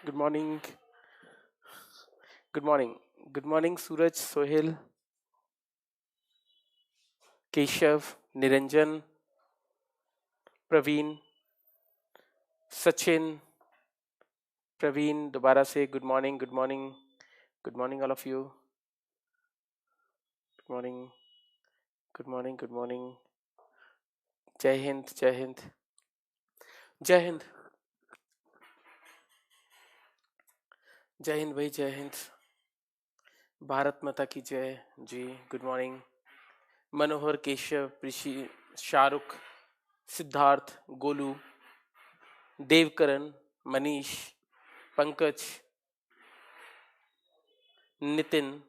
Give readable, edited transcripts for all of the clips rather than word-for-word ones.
Good morning. Good morning. Good morning Suraj, Sohail, Keshav, Niranjan, Praveen, Sachin, Praveen दोबारा से good morning. Good morning. Good morning all of you. Good morning. Good morning. Good morning. जय हिंद, जय हिंद, जय हिंद, जय हिंद भाई, जय हिंद। भारत माता की जय जी। Good morning. Manohar, Keshav, Prishi, Shahrukh, Siddharth, Golu, Devkaran, Manish, Pankaj, Nitin,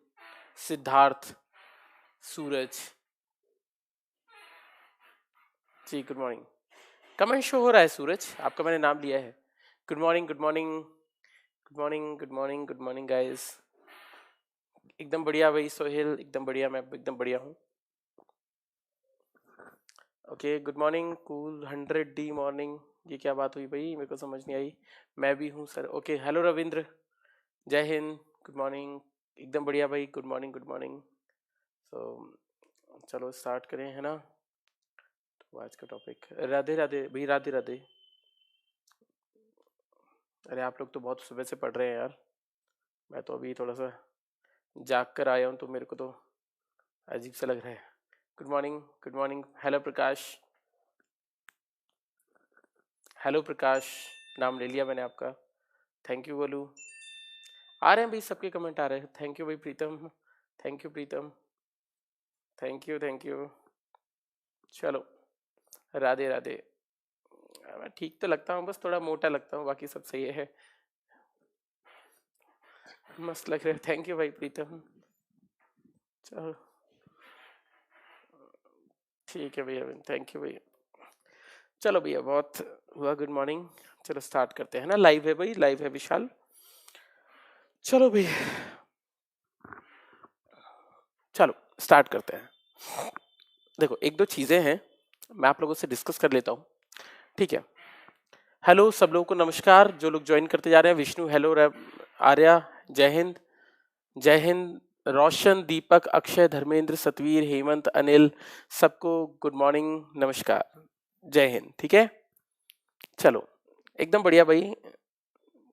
Siddharth, Suraj ji. Good morning. Comment show हो रहा है सूरज, आपका मैंने नाम लिया है। Good morning. Good morning. Good morning. Good morning. Good morning guys. एकदम बढ़िया भाई सोहेल, एकदम बढ़िया, मैं एकदम बढ़िया हूँ। Okay, good morning cool 100D morning. ये क्या बात हुई भाई, मेरे को समझ नहीं आई। मैं भी हूँ सर। ओके, हेलो रविंद्र, जय हिंद, गुड मॉर्निंग। एकदम बढ़िया भाई, गुड मॉर्निंग, गुड मॉर्निंग। सो चलो स्टार्ट करें, है ना। तो आज का टॉपिक राधे राधे भाई, राधे राधे। अरे आप लोग तो बहुत सुबह से पढ़ रहे हैं यार, मैं तो अभी थोड़ा सा जाग कर आया हूँ, तो मेरे को तो अजीब सा लग रहा है। Good morning. Good morning. Hello Prakash, hello Prakash, नाम ले लिया मैंने आपका। Thank you Golu. आ रहे हैं भाई, सबके कमेंट आ रहे हैं। थैंक यू भाई Pritam, thank you Pritam, thank you, thank you. चलो, राधे राधे। मैं ठीक तो लगता हूँ, बस थोड़ा मोटा लगता हूँ, बाकी सब सही है। मस्त लग रहा है, थैंक यू भाई प्रीतम। चलो ठीक है भैया, थैंक यू भैया। चलो भैया, बहुत हुआ गुड मॉर्निंग। चलो स्टार्ट करते हैं ना। लाइव है भाई, लाइव है विशाल। चलो भैया, चलो स्टार्ट करते हैं। देखो, एक दो चीजें हैं, मैं आप लोगों से डिस्कस कर लेता हूँ, ठीक है। हेलो सब लोगों को, नमस्कार। जो लोग ज्वाइन करते जा रहे हैं, विष्णु हेलो, आर्या जय हिंद, जय हिंद। रोशन, दीपक, अक्षय, धर्मेंद्र, सतवीर, हेमंत, अनिल, सबको गुड मॉर्निंग, नमस्कार, जय हिंद। ठीक है, चलो एकदम बढ़िया भाई।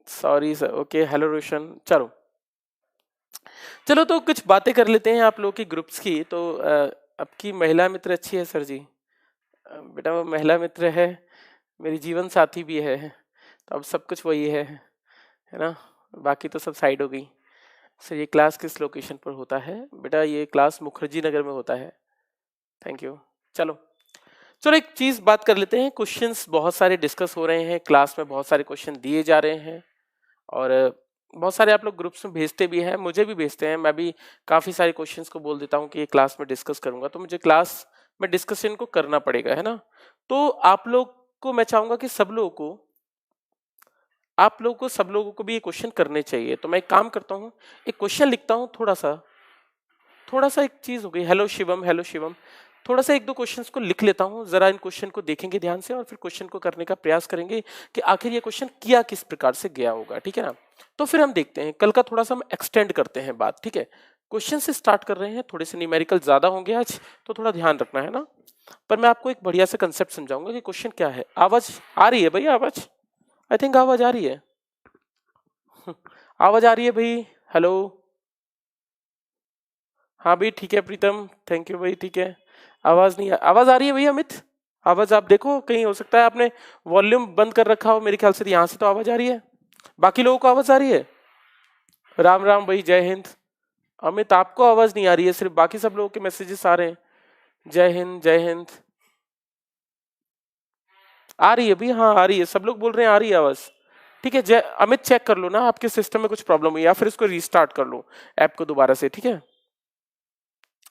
सॉरी सर, ओके, हेलो रोशन। चलो चलो, तो कुछ बातें कर लेते हैं आप लोगों की ग्रुप्स की। तो आपकी महिला मित्र अच्छी है सर जी। बेटा वो महिला मित्र है, मेरी जीवन साथी भी है, तो अब सब कुछ वही है ना। बाकी तो सब साइड हो गई। सर ये क्लास किस लोकेशन पर होता है? बेटा ये क्लास मुखर्जी नगर में होता है। Thank you. चलो चलो, एक चीज बात कर लेते हैं। क्वेश्चंस बहुत सारे डिस्कस हो रहे हैं क्लास में, बहुत सारे क्वेश्चन दिए जा रहे हैं, और बहुत सारे आप लोग ग्रुप्स में भेजते भी हैं, मुझे भी भेजते हैं। मैं भी काफी सारे क्वेश्चंस को बोल देता हूँ कि ये क्लास में डिस्कस करूंगा, तो मुझे क्लास में डिस्कशन को करना पड़ेगा, है ना। तो आप लोग को मैं चाहूंगा कि सब लोगों को, आप लोगों को, सब लोगों को भी ये क्वेश्चन करने चाहिए। तो मैं एक काम करता हूँ, एक क्वेश्चन लिखता हूँ, थोड़ा सा एक चीज हो गई। Hello Shivam, hello Shivam. थोड़ा सा एक दो क्वेश्चंस को लिख लेता हूँ, जरा इन क्वेश्चन को देखेंगे ध्यान से, और फिर क्वेश्चन को करने का प्रयास करेंगे कि आखिर ये क्वेश्चन किया किस प्रकार से गया होगा, ठीक है ना। तो फिर हम देखते हैं, कल का थोड़ा सा हम एक्सटेंड करते हैं बात, ठीक है। क्वेश्चन से स्टार्ट कर रहे हैं, थोड़े से न्यूमेरिकल ज्यादा होंगे आज, तो थोड़ा ध्यान रखना है ना। पर मैं आपको एक बढ़िया से कंसेप्ट समझाऊंगा कि क्वेश्चन क्या है। आवाज आ रही है भाई? आवाज, आई थिंक आवाज आ रही है। आवाज आ रही है भाई? हेलो, हाँ भाई ठीक है प्रीतम, थैंक यू भाई, ठीक है। आवाज नहीं आवाज आ रही है भैया अमित? आवाज आप देखो, कहीं हो सकता है आपने वॉल्यूम बंद कर रखा हो, मेरे ख्याल से यहाँ से तो आवाज आ रही है। बाकी लोगों को आवाज आ रही है? राम राम भाई, जय हिंद। अमित आपको आवाज नहीं आ रही है, सिर्फ बाकी सब लोगों के मैसेजेस आ रहे हैं। जय हिंद, जय हिंद। आ रही है भाई? हाँ आ रही है, सब लोग बोल रहे हैं आ रही है आवाज। ठीक है, जय अमित, चेक कर लो ना आपके सिस्टम में कुछ प्रॉब्लम हुई, या फिर इसको रीस्टार्ट कर लो ऐप को दोबारा से, ठीक है।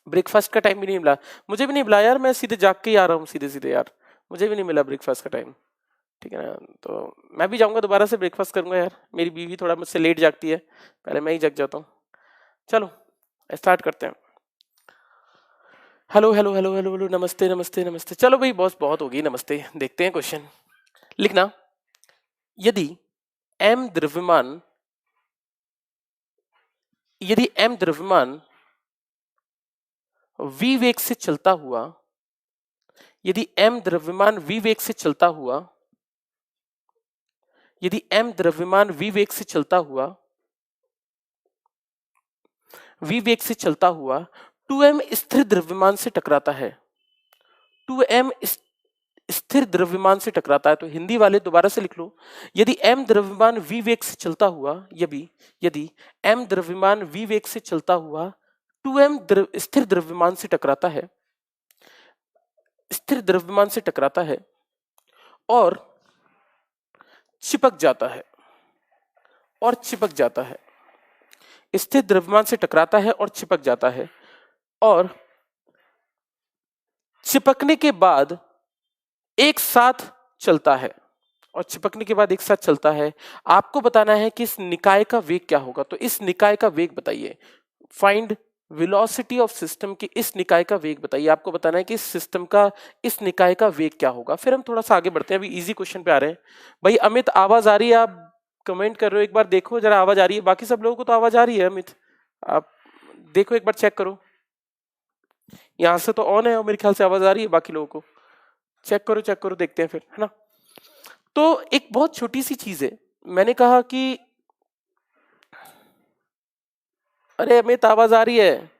ब्रेकफास्ट का टाइम भी नहीं मिला, मुझे भी नहीं मिला यार, मैं सीधे जाग के ही आ रहा हूँ सीधे सीधे यार, मुझे भी नहीं मिला ब्रेकफास्ट का टाइम, ठीक है ना। तो मैं भी जाऊंगा दोबारा से ब्रेकफास्ट करूंगा यार, मेरी बीवी थोड़ा मुझसे लेट जागती है, पहले मैं ही जग जाता हूँ। चलो स्टार्ट करते हैं। Hello hello hello hello hello, नमस्ते नमस्ते नमस्ते। चलो भाई बॉस, बहुत होगी नमस्ते, देखते हैं क्वेश्चन। लिखना, यदि m द्रव्यमान v वेग से चलता हुआ, यदि m द्रव्यमान v वेग से चलता हुआ, यदि m द्रव्यमान v वेग से चलता हुआ, v वेग से चलता हुआ 2m स्थिर द्रव्यमान से टकराता है, 2m स्थिर द्रव्यमान से टकराता है। तो हिंदी वाले दोबारा से लिख लो, यदि m द्रव्यमान v वेग से चलता हुआ, यदि m द्रव्यमान v वेग से चलता हुआ 2m स्थिर द्रव्यमान से टकराता है, स्थिर द्रव्यमान से टकराता है और चिपक जाता है, और चिपक जाता है, स्थिर द्रव्यमान से टकराता है और चिपक जाता है, और चिपकने के बाद एक साथ चलता है, और चिपकने के बाद एक साथ चलता है। आपको बताना है कि इस निकाय का वेग क्या होगा। तो इस निकाय का वेग बताइए, फाइंड वेलोसिटी ऑफ सिस्टम की इस निकाय का वेग बताइए। आपको बताना है कि इस सिस्टम का, इस निकाय का वेग क्या होगा। फिर हम थोड़ा सा आगे बढ़ते हैं, अभी इजी क्वेश्चन पे आ रहे हैं। भाई अमित आवाज आ रही है? आप कमेंट कर रहे हो, एक बार देखो जरा आवाज आ रही है। बाकी सब लोगों को तो आवाज आ रही है। अमित आप देखो, एक बार चेक करो, यहां से तो ऑन है और मेरे ख्याल से आवाज आ रही है। बाकी लोगों को चेक करो, देखते हैं फिर, है ना। तो एक बहुत छोटी सी चीज है, मैंने कहा कि अरे अमित आवाज आ रही है?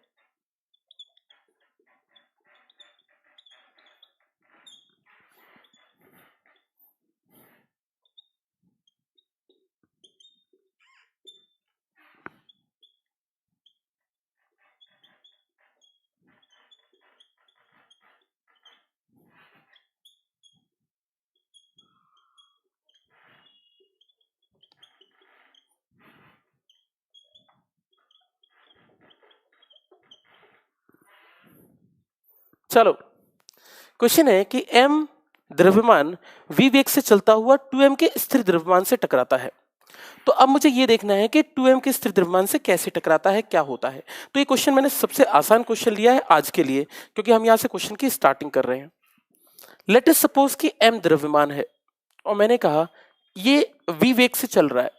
चलो, क्वेश्चन है कि m द्रव्यमान v वेग से चलता हुआ 2m के स्थिर द्रव्यमान से टकराता है। तो अब मुझे ये देखना है कि 2m के स्थिर द्रव्यमान से कैसे टकराता है, क्या होता है। तो ये क्वेश्चन मैंने सबसे आसान क्वेश्चन लिया है आज के लिए, क्योंकि हम यहां से क्वेश्चन की स्टार्टिंग कर रहे हैं। लेट अस सपोज कि m द्रव्यमान है और मैंने कहा ये v वेग से चल रहा है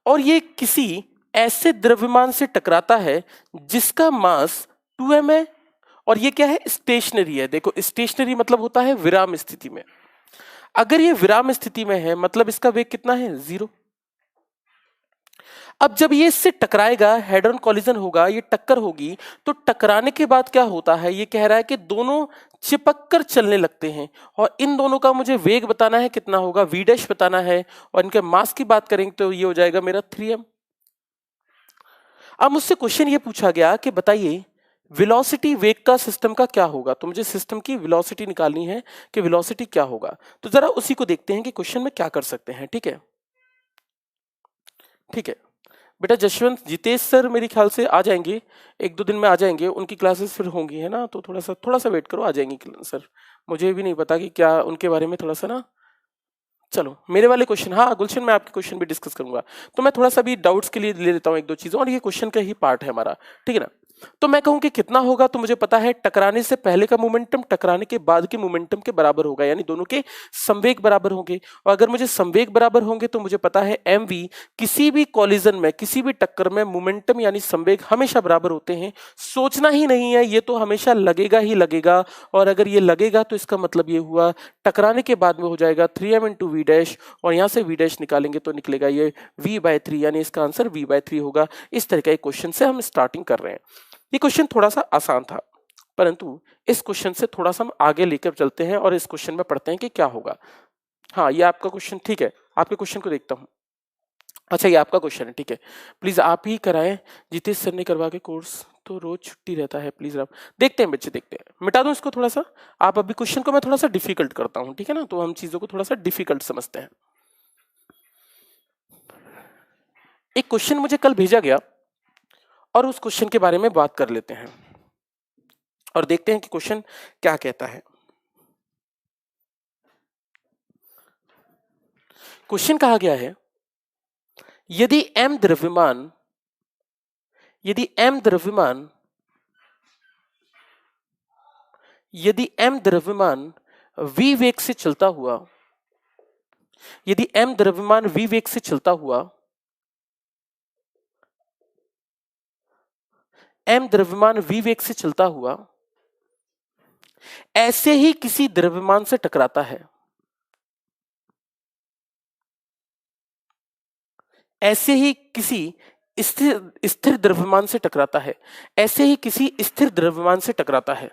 और ये किसी ऐसे द्रव्यमान से टकराता है जिसका मास 2m है, और ये क्या है, स्टेशनरी है। देखो स्टेशनरी मतलब होता है विराम स्थिति में। अगर ये विराम स्थिति में है मतलब इसका वेग कितना है, 0। अब जब ये इससे टकराएगा, हेड ऑन कॉलिजन होगा, ये टक्कर होगी, तो टकराने के बाद क्या होता है, ये कह रहा है कि दोनों चिपक कर चलने लगते हैं, और इन दोनों का मुझे वेग बताना है कितना होगा, v डैश बताना है, और इनके मास की बात करेंगे तो ये हो जाएगा मेरा 3m। अब मुझसे क्वेश्चन ये पूछा गया कि बताइए वेलोसिटी वेग का सिस्टम का क्या होगा। तो मुझे सिस्टम की वेलोसिटी निकालनी है कि वेलोसिटी क्या होगा। तो जरा उसी को देखते हैं कि क्वेश्चन में क्या कर सकते हैं। ठीक है, ठीक है बेटा। जशवंत जितेश सर मेरे ख्याल से आ जाएंगे, 1-2 दिन में आ जाएंगे, उनकी क्लासेस फिर होंगी, है ना। तो थोड़ा सा वेट करो, आ जाएंगी सर। मुझे भी नहीं पता कि क्या उनके बारे में थोड़ा सा ना। चलो मेरे वाले क्वेश्चन, हाँ गुलशन मैं आपके क्वेश्चन भी डिस्कस करूंगा। तो मैं थोड़ा सा भी डाउट्स के लिए ले लेता हूँ 1-2 चीजें, और ये क्वेश्चन का ही पार्ट है हमारा, ठीक है ना। तो मैं कहूं कि कितना होगा, तो मुझे पता है टकराने से पहले का मोमेंटम टकराने के बाद के मोमेंटम के बराबर होगा, यानी दोनों के संवेग बराबर होंगे। और अगर मुझे संवेग बराबर होंगे तो मुझे पता है mv, किसी भी कॉलिजन में, किसी भी टक्कर में मोमेंटम यानी संवेग हमेशा बराबर होते हैं। सोचना ही नहीं है, ये तो हमेशा लगेगा ही लगेगा। और अगर ये लगेगा तो इसका मतलब ये हुआ टकराने के बाद में हो जाएगा 3m इंटू वी डैश, और यहां से वी डैश निकालेंगे तो निकलेगा ये v/3, यानी इसका आंसर v/3 होगा। इस तरह के क्वेश्चन से हम स्टार्टिंग कर रहे हैं। ये क्वेश्चन थोड़ा सा आसान था, परंतु इस क्वेश्चन से थोड़ा सा हम आगे लेकर चलते हैं और इस क्वेश्चन में पढ़ते हैं कि क्या होगा। हाँ ये आपका क्वेश्चन, ठीक है, आपके क्वेश्चन को देखता हूं। अच्छा ये आपका क्वेश्चन है, ठीक है, प्लीज आप ही कराएं, जितेश सर ने करवा के कोर्स तो रोज छुट्टी रहता है, प्लीज आप देखते हैं बच्चे, देखते हैं, मिटा दूं इसको थोड़ा सा। आप अभी क्वेश्चन को मैं थोड़ा सा डिफिकल्ट करता हूं, ठीक है ना, तो हम चीजों को थोड़ा सा डिफिकल्ट समझते हैं। एक क्वेश्चन मुझे कल भेजा गया और उस क्वेश्चन के बारे में बात कर लेते हैं और देखते हैं कि क्वेश्चन क्या कहता है। क्वेश्चन कहा गया है, यदि m द्रव्यमान यदि m द्रव्यमान v वेग से चलता हुआ यदि m द्रव्यमान v वेग से चलता हुआ m द्रव्यमान v वेग से चलता हुआ ऐसे ही किसी द्रव्यमान से टकराता है, ऐसे ही किसी स्थिर द्रव्यमान से टकराता है, ऐसे ही किसी स्थिर द्रव्यमान से टकराता है,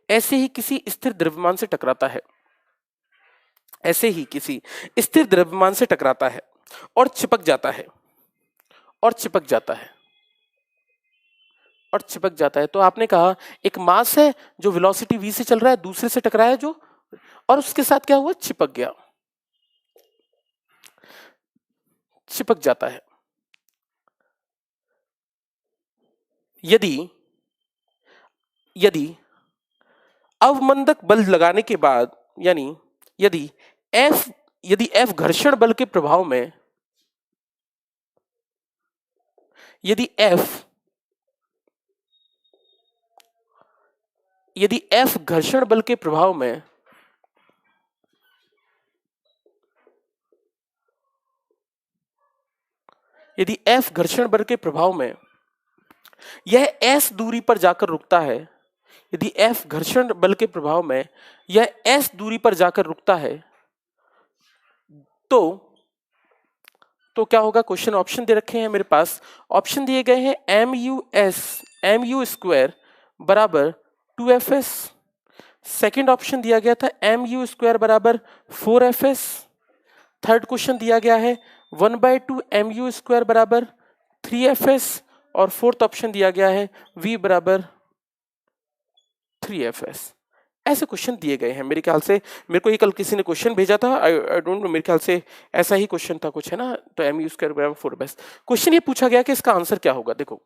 ऐसे ही किसी स्थिर द्रव्यमान से टकराता है, ऐसे ही किसी स्थिर द्रव्यमान से टकराता है और चिपक जाता है, और चिपक जाता है, और चिपक जाता है। तो आपने कहा एक मास है जो वेलोसिटी v से चल रहा है, दूसरे से टकराया जो, और उसके साथ क्या हुआ, चिपक गया, चिपक जाता है। यदि अवमंदक बल लगाने के बाद, यानी यदि F घर्षण बल के प्रभाव में, यदि F घर्षण बल के प्रभाव में यदि F घर्षण बल के प्रभाव में यह S दूरी पर जाकर रुकता है, यदि F घर्षण बल के प्रभाव में यह S दूरी पर जाकर रुकता है, तो क्या होगा। क्वेश्चन ऑप्शन दे रखे हैं मेरे पास, ऑप्शन दिए गए हैं mu स्क्वायर बराबर 2fs, सेकेंड ऑप्शन दिया गया था mu स्क्वायर बराबर 4fs, थर्ड क्वेश्चन दिया गया है 1/2 mu स्क्वायर बराबर 3fs, और फोर्थ ऑप्शन दिया गया है v बराबर 3fs। ऐसे क्वेश्चन दिए गए हैं मेरे ख्याल से। मेरे को ये कल किसी ने क्वेश्चन भेजा था, आई डोंट नो, मेरे ख्याल से ऐसा ही क्वेश्चन था कुछ, है ना। तो mu स्क्वायर बराबर 4 क्वेश्चन ये पूछा गया कि इसका आंसर क्या होगा। देखो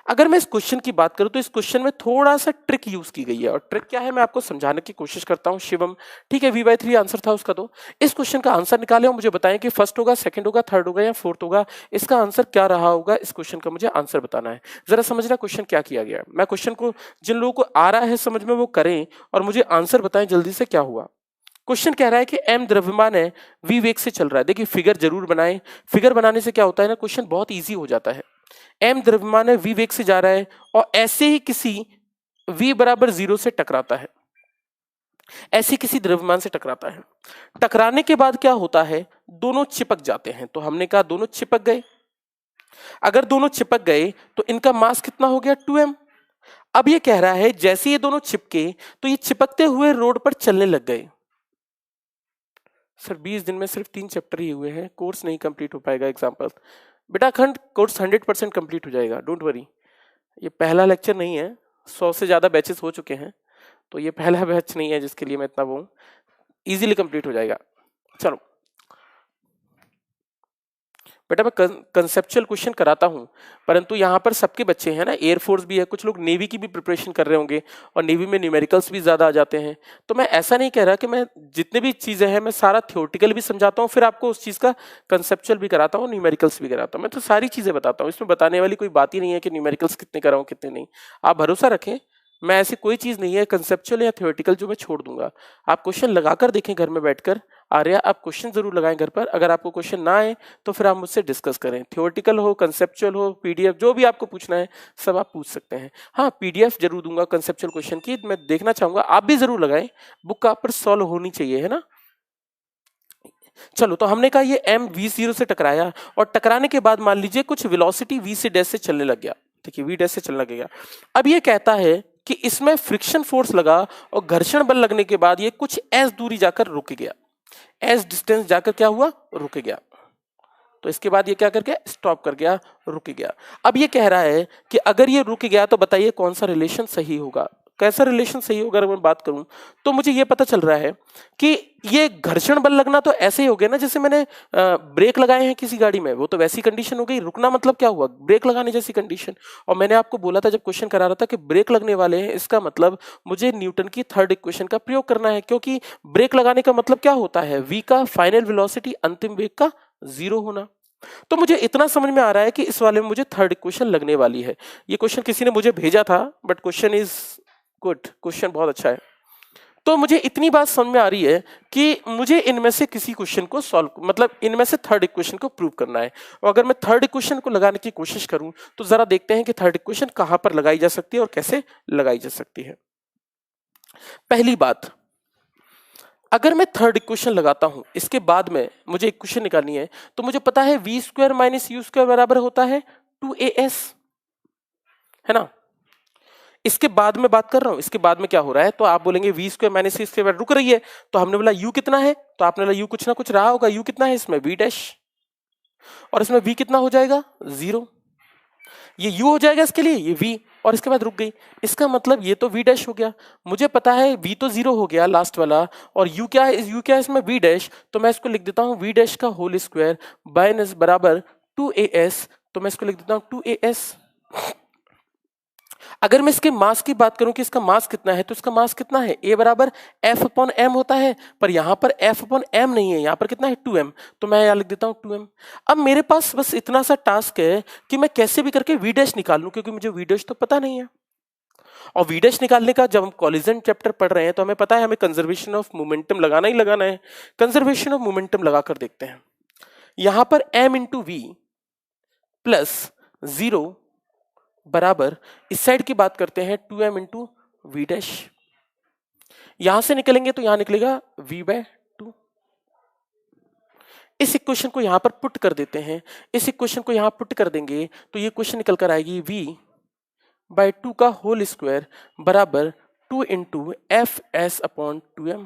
अगर मैं इस क्वेश्चन की बात करूं तो इस क्वेश्चन में थोड़ा सा ट्रिक यूज की गई है, और ट्रिक क्या है मैं आपको समझाने की कोशिश करता हूं। शिवम, ठीक है, v/3 आंसर था उसका। तो इस क्वेश्चन का आंसर निकालें और मुझे बताएं कि फर्स्ट होगा, सेकंड होगा, थर्ड होगा या फोर्थ होगा। इसका आंसर क्या रहा होगा, इस क्वेश्चन का मुझे आंसर बताना है। जरा समझना क्वेश्चन क्या किया गया है। मैं क्वेश्चन को, जिन लोगों को आ रहा है समझ में वो करें और मुझे आंसर बताएं जल्दी से क्या हुआ। क्वेश्चन कह रहा है कि m द्रव्यमान है, v वेग से चल रहा है। देखिए फिगर जरूर बनाएं, फिगर बनाने से क्या होता है ना, क्वेश्चन बहुत इजी हो जाता है। m द्रव्यमान है, v वेग से जा रहा है और ऐसे ही किसी v बराबर 0 से टकराता है, ऐसे किसी द्रव्यमान से टकराता है। टकराने के बाद क्या होता है, दोनों चिपक जाते हैं। तो हमने कहा दोनों चिपक गए। अगर दोनों चिपक गए तो इनका मास कितना हो गया, 2m। अब ये कह रहा है जैसे ये दोनों चिपके तो ये चिपकते हुए रोड पर चलने लग गए। सर 20 दिन में सिर्फ 3 चैप्टर ही हुए हैं, कोर्स नहीं कंप्लीट हो पाएगा। एग्जाम्पल बेटा, खंड कोर्स 100% कंप्लीट हो जाएगा, डोंट वरी। ये पहला लेक्चर नहीं है, 100 से ज्यादा बैचेस हो चुके हैं, तो ये पहला बैच नहीं है जिसके लिए मैं इतना वो इजीली कंप्लीट हो जाएगा। चलो बेटा, मैं कंसेप्चुअल क्वेश्चन कराता हूं, परंतु यहाँ पर सबके बच्चे हैं ना, एयरफोर्स भी है, कुछ लोग नेवी की भी प्रिपरेशन कर रहे होंगे और नेवी में न्यूमेरिकल्स भी ज्यादा आ जाते हैं। तो मैं ऐसा नहीं कह रहा कि मैं जितने भी चीजें हैं मैं सारा थ्योरेटिकल भी समझाता हूँ, फिर आपको उस चीज का कंसेप्चुअल भी कराता हूँ, न्यूमेरिकल्स भी कराता हूँ। मैं तो सारी चीजें बताता हूँ, इसमें बताने वाली कोई बात ही नहीं है कि न्यूमेरिकल्स कितने कराऊँ कितने नहीं। आप भरोसा रखें, मैं ऐसी कोई चीज नहीं है कंसेप्चुअल या थ्योरेटिकल जो मैं छोड़ दूंगा। आप क्वेश्चन लगाकर देखें घर में बैठकर, आर्या आप क्वेश्चन जरूर लगाएं घर पर। अगर आपको क्वेश्चन ना आए तो फिर आप मुझसे डिस्कस करें, थ्योरेटिकल हो, कंसेप्चुअल हो, पीडीएफ, जो भी आपको पूछना है सब आप पूछ सकते हैं। हाँ, पीडीएफ जरूर दूंगा कंसेप्चुअल क्वेश्चन की, मैं देखना चाहूंगा, आप भी जरूर लगाएं, बुक आप पर सॉल्व होनी चाहिए, है ना। चलो, तो हमने कहा ये m v0 से टकराया और टकराने के बाद मान लीजिए कुछ वेलोसिटी v से डैश से चलने लग गया, देखिए v डैश से चलने लग गया। अब ये कहता है कि इसमें फ्रिक्शन फोर्स लगा और घर्षण बल लगने के बाद ये कुछ s दूरी जाकर रुक गया, s डिस्टेंस जाकर क्या हुआ, रुक गया। तो इसके बाद ये क्या कर गया, स्टॉप कर गया, रुक गया। अब ये कह रहा है कि अगर ये रुक गया तो बताइए कौन सा रिलेशन सही होगा, कैसा रिलेशन सही होगा। अगर मैं बात करूं तो मुझे ये पता चल रहा है कि ये घर्षण बल लगना तो ऐसे ही हो गया ना जैसे मैंने ब्रेक लगाए हैं किसी गाड़ी में, वो तो वैसी कंडीशन हो गई। रुकना मतलब क्या हुआ, ब्रेक लगाने जैसी कंडीशन। और मैंने आपको बोला था जब क्वेश्चन करा रहा था कि ब्रेक लगने वाले हैं, इसका मतलब मुझे न्यूटन की थर्ड इक्वेशन का प्रयोग करना है, क्योंकि ब्रेक लगाने का मतलब क्या होता है, v का फाइनल वेलोसिटी अंतिम वेग का 0 होना। तो मुझे इतना समझ में आ रहा है कि इस वाले में मुझे थर्ड इक्वेशन लगने वाली है। ये क्वेश्चन किसी ने मुझे भेजा था, but question is good, question बहुत अच्छा है। तो मुझे इतनी बात समझ में आ रही है कि मुझे इनमें से किसी क्वेश्चन को सॉल्व, मतलब इनमें से थर्ड इक्वेशन को प्रूव करना है। और अगर मैं थर्ड इक्वेशन को लगाने की कोशिश करूं तो जरा देखते हैं कि थर्ड इक्वेशन कहां पर लगाई जा सकती है और कैसे लगाई जा सकती है। पहली बात, अगर मैं थर्ड इक्वेशन लगाता हूं, इसके बाद में मुझे इक्वेशन निकालनी है, तो मुझे पता है v square minus you square बराबर होता है 2as, है ना। इसके बाद में बात कर रहा हूं, इसके बाद में क्या हो रहा है, तो आप बोलेंगे V square minus C square रुक रही है, तो हमने बोला यू कितना है, तो आपने बोला यू कुछ ना कुछ रहा होगा, यू कितना है इसमें वी डैश, और इसमें वी कितना हो जाएगा 0, ये यू हो जाएगा इसके लिए, ये वी, और इसके बाद रुक गई। इसका मतलब ये तो वी डैश हो गया, मुझे पता है वी तो 0 हो गया लास्ट वाला, और यू क्या है, यू क्या है इसमें वी डैश, तो मैं इसको लिख देता हूं वी डैश का होल स्क्वायर माइनस बराबर 2as, तो मैं इसको लिख देता हूं 2as। अगर मैं इसके मास की बात करूं कि इसका मास कितना है, तो इसका मास कितना है, a बराबर f अपॉन m होता है, पर यहां पर f अपॉन m नहीं है, यहां पर कितना है 2m, तो मैं यहां लिख देता हूं 2m। अब मेरे पास बस इतना सा टास्क है कि मैं कैसे भी करके v डैश निकाल लूं, क्योंकि मुझे v डैश तो पता नहीं है। और v डैश निकालने का जब हम कॉलिजन चैप्टर पढ़ रहे हैं तो हमें पता है हमें कंजर्वेशन ऑफ मोमेंटम लगाना ही लगाना है। कंजर्वेशन ऑफ मोमेंटम लगाकर देखते हैं। यहां पर m इंटू वी प्लस 0 बराबर, इस साइड की बात करते हैं 2m इंटू वी डैश, यहां से निकलेंगे तो यहां निकलेगा v/2। इस इक्वेशन को यहां पर पुट कर देते हैं, इस इक्वेशन को यहां पुट कर देंगे तो ये क्वेश्चन निकल कर आएगी v/2 का होल स्क्वायर बराबर 2 इंटू fs अपॉन 2m।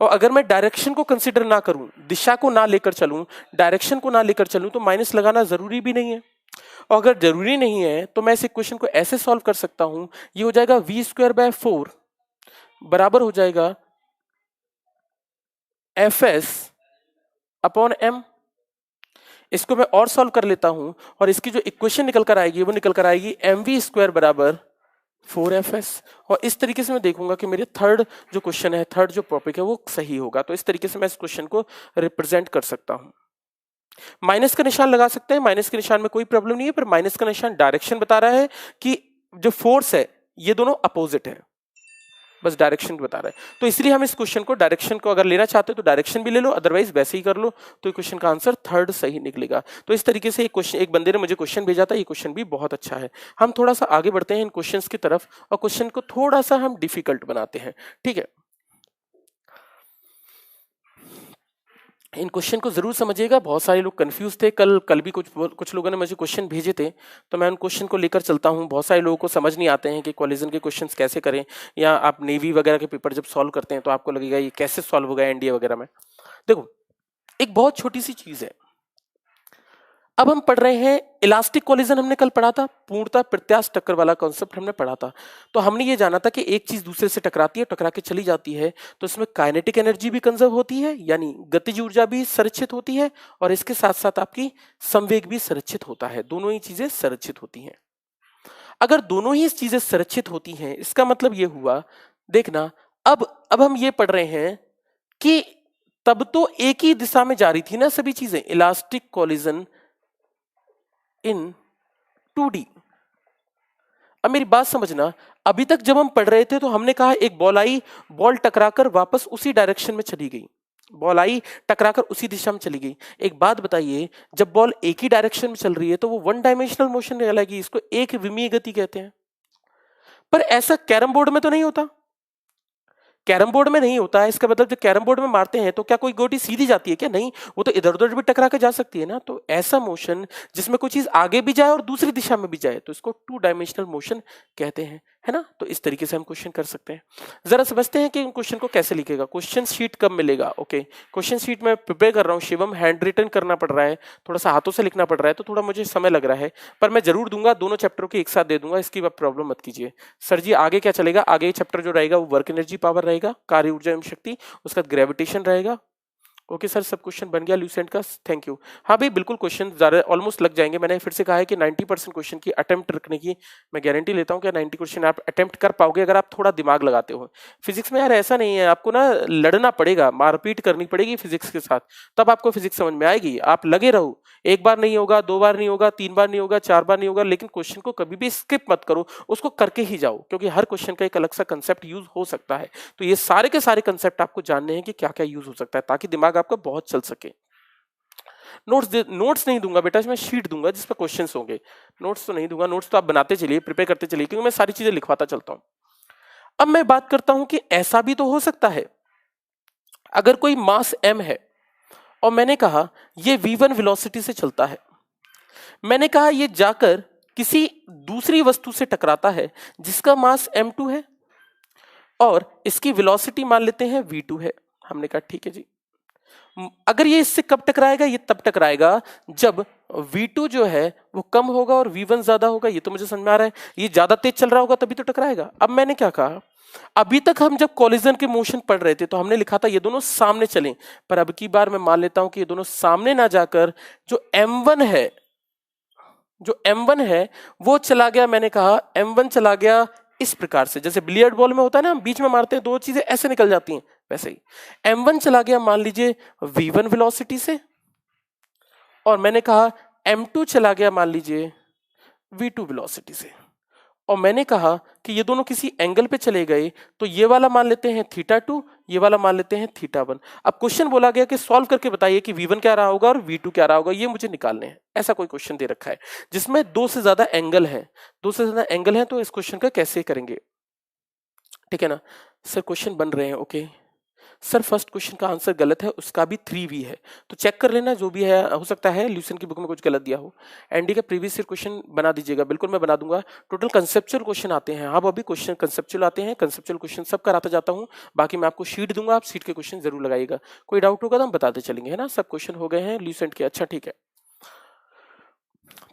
और अगर मैं डायरेक्शन को कंसिडर ना करूं, दिशा को ना लेकर चलूं, डायरेक्शन को ना लेकर चलूं, तो माइनस लगाना जरूरी भी नहीं है। और अगर जरूरी नहीं है तो मैं इस इक्वेशन को ऐसे सॉल्व कर सकता हूं, ये हो जाएगा वी स्क्वायर बाय 4 बराबर हो जाएगा एफ एस अपॉन एम। इसको मैं और सॉल्व कर लेता हूं और इसकी जो इक्वेशन निकल कर आएगी वो निकल कर आएगी एम वी स्क्वायर बराबर 4fs। और इस तरीके से मैं देखूंगा कि मेरे थर्ड जो क्वेश्चन है, थर्ड जो टॉपिक है वो सही होगा। तो इस तरीके से मैं इस क्वेश्चन को रिप्रेजेंट कर सकता हूं। माइनस का निशान लगा सकते हैं, माइनस के निशान में कोई प्रॉब्लम नहीं है, पर माइनस का निशान डायरेक्शन बता रहा है कि जो फोर्स है ये दोनों अपोजिट है, बस डायरेक्शन बता रहा है। तो इसलिए हम इस क्वेश्चन को, डायरेक्शन को अगर लेना चाहते हो तो डायरेक्शन भी ले लो, अदरवाइज वैसे ही कर लो, तो क्वेश्चन का आंसर थर्ड सही निकलेगा। तो इस तरीके से एक क्वेश्चन, एक बंदे ने मुझे क्वेश्चन भेजा था, ये क्वेश्चन भी बहुत अच्छा है। हम थोड़ा सा आगे बढ़ते हैं इन क्वेश्चंस की तरफ और क्वेश्चन को थोड़ा सा हम डिफिकल्ट बनाते हैं, ठीक है। इन क्वेश्चन को जरूर समझिएगा, बहुत सारे लोग कंफ्यूज थे, कल भी कुछ लोगों ने मुझे क्वेश्चन भेजे थे, तो मैं उन क्वेश्चन को लेकर चलता हूं। बहुत सारे लोगों को समझ नहीं आते हैं कि कॉलिजन के क्वेश्चंस कैसे करें, या आप नेवी वगैरह के पेपर जब सॉल्व करते हैं तो आपको लगेगा ये कैसे सॉल्व होगा एनडीए वगैरह में। देखो, एक बहुत छोटी सी चीज है, अब हम पढ़ रहे हैं इलास्टिक कॉलिजन, हमने कल पढ़ा था, पूर्णतः प्रत्यास्थ टक्कर वाला कॉन्सेप्ट हमने पढ़ा था। तो हमने ये जाना था कि एक चीज दूसरे से टकराती है, टकरा के चली जाती है, तो इसमें काइनेटिक एनर्जी भी कंजर्व होती है, यानी गतिज ऊर्जा भी संरक्षित होती है, और इसके साथ साथ आपकी संवेग भी संरक्षित होता है। दोनों ही चीजें संरक्षित होती हैं। अगर दोनों ही चीजें संरक्षित होती हैं, इसका मतलब ये हुआ, देखना, अब हम ये पढ़ रहे हैं कि तब तो एक ही दिशा में जा रही थी ना सभी चीजें, इलास्टिक कॉलिजन इन 2D। अब मेरी बात समझना, अभी तक जब हम पढ़ रहे थे तो हमने कहा एक बॉल आई, बॉल टकराकर वापस उसी डायरेक्शन में चली गई, बॉल आई टकराकर उसी दिशा में चली गई। एक बात बताइए, जब बॉल एक ही डायरेक्शन में चल रही है तो वो वन डायमेंशनल मोशन कहलाएगी, इसको एक विमीय गति कहते हैं। पर ऐसा कैरम बोर्ड में तो नहीं होता, कैरम बोर्ड में नहीं होता है। इसका मतलब जब कैरम बोर्ड में मारते हैं तो क्या कोई गोटी सीधी जाती है क्या? नहीं, वो तो इधर उधर भी टकरा के जा सकती है ना। तो ऐसा मोशन जिसमें कोई चीज आगे भी जाए और दूसरी दिशा में भी जाए, तो इसको टू डायमेंशनल मोशन कहते हैं, है ना। तो इस तरीके से हम क्वेश्चन कर सकते हैं। जरा समझते हैं कि क्वेश्चन को कैसे लिखेगा। क्वेश्चन शीट कब मिलेगा? ओके, क्वेश्चन शीट में प्रिपेयर कर रहा हूँ शिवम, हैंड रिटन करना पड़ रहा है, थोड़ा सा हाथों से लिखना पड़ रहा है, तो थोड़ा मुझे समय लग रहा है, पर मैं जरूर दूंगा, दोनों चैप्टरों के एक साथ दे दूंगा, इसकी प्रॉब्लम मत कीजिए। सर जी आगे क्या चलेगा? आगे चैप्टर जो रहेगा वो वर्क एनर्जी पावर रहेगा, कार्य ऊर्जा एवं शक्ति, उसका ग्रेविटेशन रहेगा। ओके सर, सब क्वेश्चन बन गया ल्यूसेंट का, थैंक यू। हाँ भाई बिल्कुल, क्वेश्चन ज़्यादा ऑलमोस्ट लग जाएंगे। मैंने फिर से कहा है कि 90% क्वेश्चन की अटेम्प्ट रखने की मैं गारंटी लेता हूँ कि 90 क्वेश्चन आप अटेम्प्ट कर पाओगे अगर आप थोड़ा दिमाग लगाते हो। फिजिक्स में यार ऐसा नहीं है, आपको ना लड़ना पड़ेगा, मारपीट करनी पड़ेगी फिजिक्स के साथ, तब आपको फिजिक्स समझ में आएगी। आप लगे रहो, एक बार नहीं होगा, दो बार नहीं होगा, तीन बार नहीं होगा, चार बार नहीं होगा, लेकिन क्वेश्चन को कभी भी स्किप मत करो, उसको करके ही जाओ, क्योंकि हर क्वेश्चन का एक अलग सा कंसेप्ट यूज हो सकता है। तो ये सारे के सारे कंसेप्ट आपको जानने हैं कि क्या क्या यूज हो सकता है, ताकि दिमाग आपका बहुत चल सके। नोट्स नहीं दूंगा बेटा, मैं शीट दूंगा जिस पर क्वेश्चंस होंगे। नोट्स तो नहीं दूंगा, नोट्स तो आप बनाते चलिए, प्रिपेयर करते चलिए, क्योंकि मैं सारी चीजें लिखवाता चलता हूं। अब मैं बात करता हूं कि ऐसा भी तो हो सकता है, अगर कोई मास m है और मैंने कहा ये v1 वेलोसिटी से चलता है, मैंने कहा ये जाकर किसी दूसरी वस्तु से टकराता है जिसका मास m2 है और इसकी वेलोसिटी मान लेते हैं v2 है। हमने कहा ठीक है जी। अगर ये इससे कब टकराएगा, ये तब टकराएगा जब v2 जो है वो कम होगा और v1 ज्यादा होगा। ये तो मुझे समझ में आ रहा है, ये ज्यादा तेज चल रहा होगा तभी तो टकराएगा। अब मैंने क्या कहा, अभी तक हम जब कॉलिजन के मोशन पढ़ रहे थे तो हमने लिखा था ये दोनों सामने चलें, पर अब की बार मैं मान लेता हूं कि ये दोनों सामने ना जाकर जो m1 है वो चला गया। मैंने कहा m1 चला गया इस प्रकार से, जैसे बिलियर्ड बॉल में होता है ना, हम बीच में मारते हैं दो चीजें ऐसे निकल जाती हैं, वैसे ही m1 चला गया मान लीजिए v1 वेलोसिटी से, और मैंने कहा m2 चला गया मान लीजिए v2 वेलोसिटी से, और मैंने कहा कि ये दोनों किसी एंगल पे चले गए, तो ये वाला मान लेते हैं θ2, ये वाला मान लेते हैं θ1। अब क्वेश्चन बोला गया कि सॉल्व करके बताइए कि v1 क्या रहा होगा और v2 क्या रहा होगा, ये मुझे निकालने हैं। ऐसा कोई क्वेश्चन दे रखा है जिसमें दो से ज्यादा एंगल है, तो इस क्वेश्चन का कैसे करेंगे, ठीक है ना सर। क्वेश्चन बन रहे हैं, ओके सर। फर्स्ट क्वेश्चन का आंसर गलत है, उसका भी 3v है, तो चेक कर लेना, जो भी है हो सकता है ल्यूसन की बुक में कुछ गलत दिया हो। एनडी का प्रीवियस ईयर क्वेश्चन बना दीजिएगा, बिल्कुल मैं बना दूंगा। टोटल कंसेप्चुअल क्वेश्चन आते हैं, हाँ अभी क्वेश्चन कंसेप्चुअल आते हैं, कंसेप्चुअल क्वेश्चन सब कराता जाता हूँ। बाकी मैं आपको शीट दूंगा, आप शीट के क्वेश्चन जरूर लगाइएगा। कोई डाउट होगा तो हम बताते चलेंगे, है ना। सब क्वेश्चन हो गए हैं ल्यूसेंट के, अच्छा ठीक है।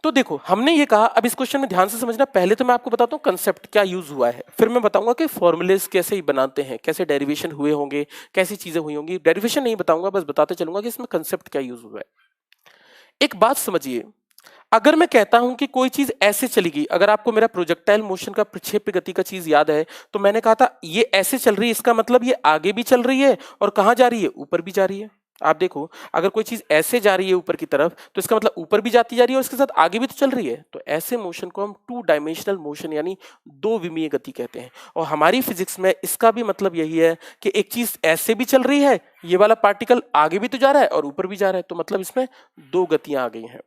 तो देखो हमने ये कहा, अब इस क्वेश्चन में ध्यान से समझना। पहले तो मैं आपको बताता हूँ कंसेप्ट क्या यूज हुआ है, फिर मैं बताऊंगा कि फॉर्मूलेस कैसे ही बनाते हैं, कैसे डेरिवेशन हुए होंगे, कैसी चीजें हुई होंगी। डेरिवेशन नहीं बताऊंगा, बस बताते चलूंगा कि इसमें कंसेप्ट क्या यूज हुआ है। एक बात समझिए, अगर मैं कहता हूं कि कोई चीज ऐसे चलेगी, अगर आपको मेरा प्रोजेक्टाइल मोशन का प्रक्षेप्य गति का चीज याद है, तो मैंने कहा था ये ऐसे चल रही है, इसका मतलब ये आगे भी चल रही है और कहां जा रही है, ऊपर भी जा रही है। आप देखो, अगर कोई चीज ऐसे जा रही है ऊपर की तरफ, तो इसका मतलब ऊपर भी जाती जा रही है और इसके साथ आगे भी तो चल रही है। तो ऐसे मोशन को हम टू डायमेंशनल मोशन यानी दो विमीय गति कहते हैं। और हमारी फिजिक्स में इसका भी मतलब यही है कि एक चीज ऐसे भी चल रही है, ये वाला पार्टिकल आगे भी तो जा रहा है और ऊपर भी जा रहा है, तो मतलब इसमें दो गतियां आ गई हैं।